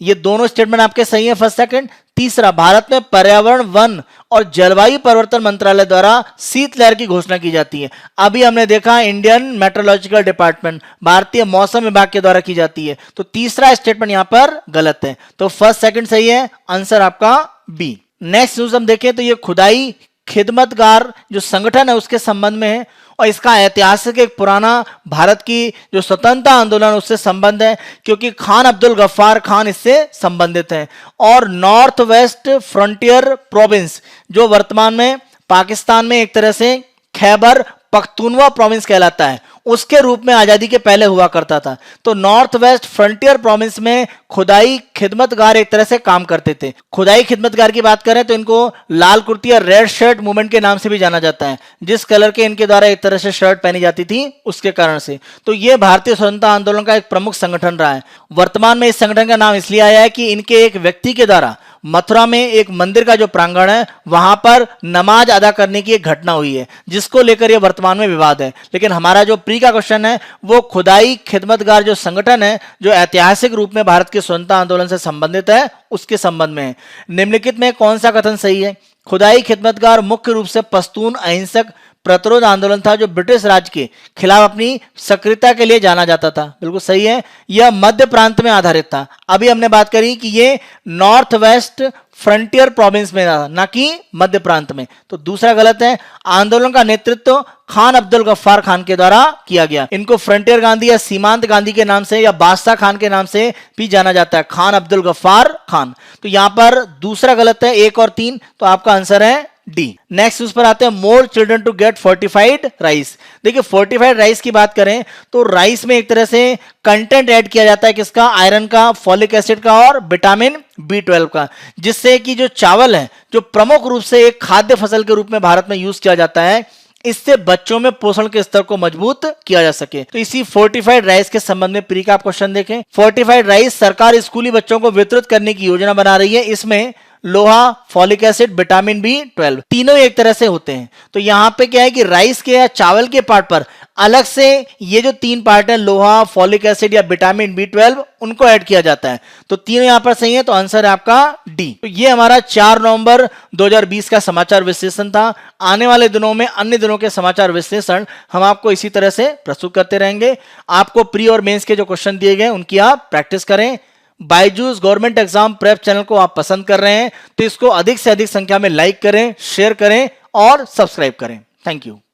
ये दोनों स्टेटमेंट आपके सही है, फर्स्ट सेकंड। तीसरा, भारत में पर्यावरण, वन और जलवायु परिवर्तन मंत्रालय द्वारा शीतलहर की घोषणा की जाती है। अभी हमने देखा इंडियन मेट्रोलॉजिकल डिपार्टमेंट, भारतीय मौसम विभाग के द्वारा की जाती है। तो तीसरा स्टेटमेंट यहां पर गलत है, तो फर्स्ट सेकंड सही है, आंसर आपका बी। नेक्स्ट न्यूज हम देखें तो ये खुदाई खिदमतगार जो संगठन है उसके संबंध में है, और इसका ऐतिहासिक एक पुराना भारत की जो स्वतंत्रता आंदोलन उससे संबंध है, क्योंकि खान अब्दुल गफ्फार खान इससे संबंधित हैं। और नॉर्थ वेस्ट फ्रंटियर प्रोविंस जो वर्तमान में पाकिस्तान में एक तरह से खैबर पख्तूनवा प्रोविंस कहलाता है, उसके रूप में आजादी के पहले हुआ करता था। तो नॉर्थ वेस्ट फ्रंटियर प्रोविंस में खुदाई खिदमतगार एक तरह से काम करते थे। खुदाई खिदमतगार की बात करें तो इनको लाल कुर्ती या रेड शर्ट मूवमेंट के नाम से भी जाना जाता है, जिस कलर के इनके द्वारा एक तरह से शर्ट पहनी जाती थी उसके कारण से। तो ये भारतीय स्वतंत्रता आंदोलन का एक प्रमुख संगठन रहा है। वर्तमान में इस संगठन का नाम इसलिए आया है कि इनके एक व्यक्ति के द्वारा मथुरा में एक मंदिर का जो प्रांगण है वहां पर नमाज अदा करने की एक घटना हुई है, जिसको लेकर यह वर्तमान में विवाद है। लेकिन हमारा जो प्री का क्वेश्चन है वो खुदाई खिदमतगार जो संगठन है जो ऐतिहासिक रूप में भारत के स्वतंत्रता आंदोलन से संबंधित है उसके संबंध में है। निम्नलिखित में कौन सा कथन सही है? खुदाई खिदमतगार मुख्य रूप से पश्तून अहिंसक प्रतिरोध आंदोलन था जो ब्रिटिश राज के खिलाफ अपनी सक्रियता के लिए जाना जाता था। बिल्कुल सही है, यह मध्य प्रांत में आधारित था। अभी हमने बात करी कि ये नॉर्थ वेस्ट फ्रंटियर प्रोविंस में था, ना कि मध्य प्रांत में। तो दूसरा गलत है। आंदोलन का नेतृत्व खान अब्दुल गफ्फार खान के द्वारा किया गया। इनको फ्रंटियर गांधी या सीमांत गांधी के नाम से या बादशाह खान के नाम से भी जाना जाता है, खान अब्दुल गफ्फार खान। तो यहां पर दूसरा गलत है, 1 और 3, तो आपका आंसर है डी। नेक्स्ट उस पर आते हैं, more children to get fortified rice. देखिए फोर्टिफाइड राइस की बात करें तो राइस में एक तरह से कंटेंट ऐड किया जाता है, किसका? आयरन का, फॉलिक एसिड का और विटामिन B12 का, जिससे कि जो चावल है जो प्रमुख रूप से एक खाद्य फसल के रूप में भारत में यूज किया जाता है, इससे बच्चों में पोषण के स्तर को मजबूत किया जा सके। तो इसी फोर्टिफाइड राइस के संबंध में प्री का आप क्वेश्चन देखें। फोर्टिफाइड राइस सरकार स्कूली बच्चों को वितरित करने की योजना बना रही है। इसमें लोहा, फॉलिक एसिड, विटामिन B12 तीनों एक तरह से होते हैं। तो यहां पे क्या है कि राइस के या चावल के पार्ट पर अलग से ये जो 3 पार्ट है, लोहा, फॉलिक एसिड या विटामिन B12, उनको ऐड किया जाता है। तो तीनों यहां पर सही है, तो आंसर है आपका डी। तो ये हमारा 4 नवंबर 2020 का समाचार विश्लेषण था। आने वाले दिनों में अन्य दिनों के समाचार विश्लेषण हम आपको इसी तरह से प्रस्तुत करते रहेंगे। आपको प्री और मेंस के जो क्वेश्चन दिए गए उनकी आप प्रैक्टिस करें। Byju's government exam prep channel को आप पसंद कर रहे हैं तो इसको अधिक से अधिक संख्या में लाइक करें, शेयर करें और सब्सक्राइब करें। Thank you.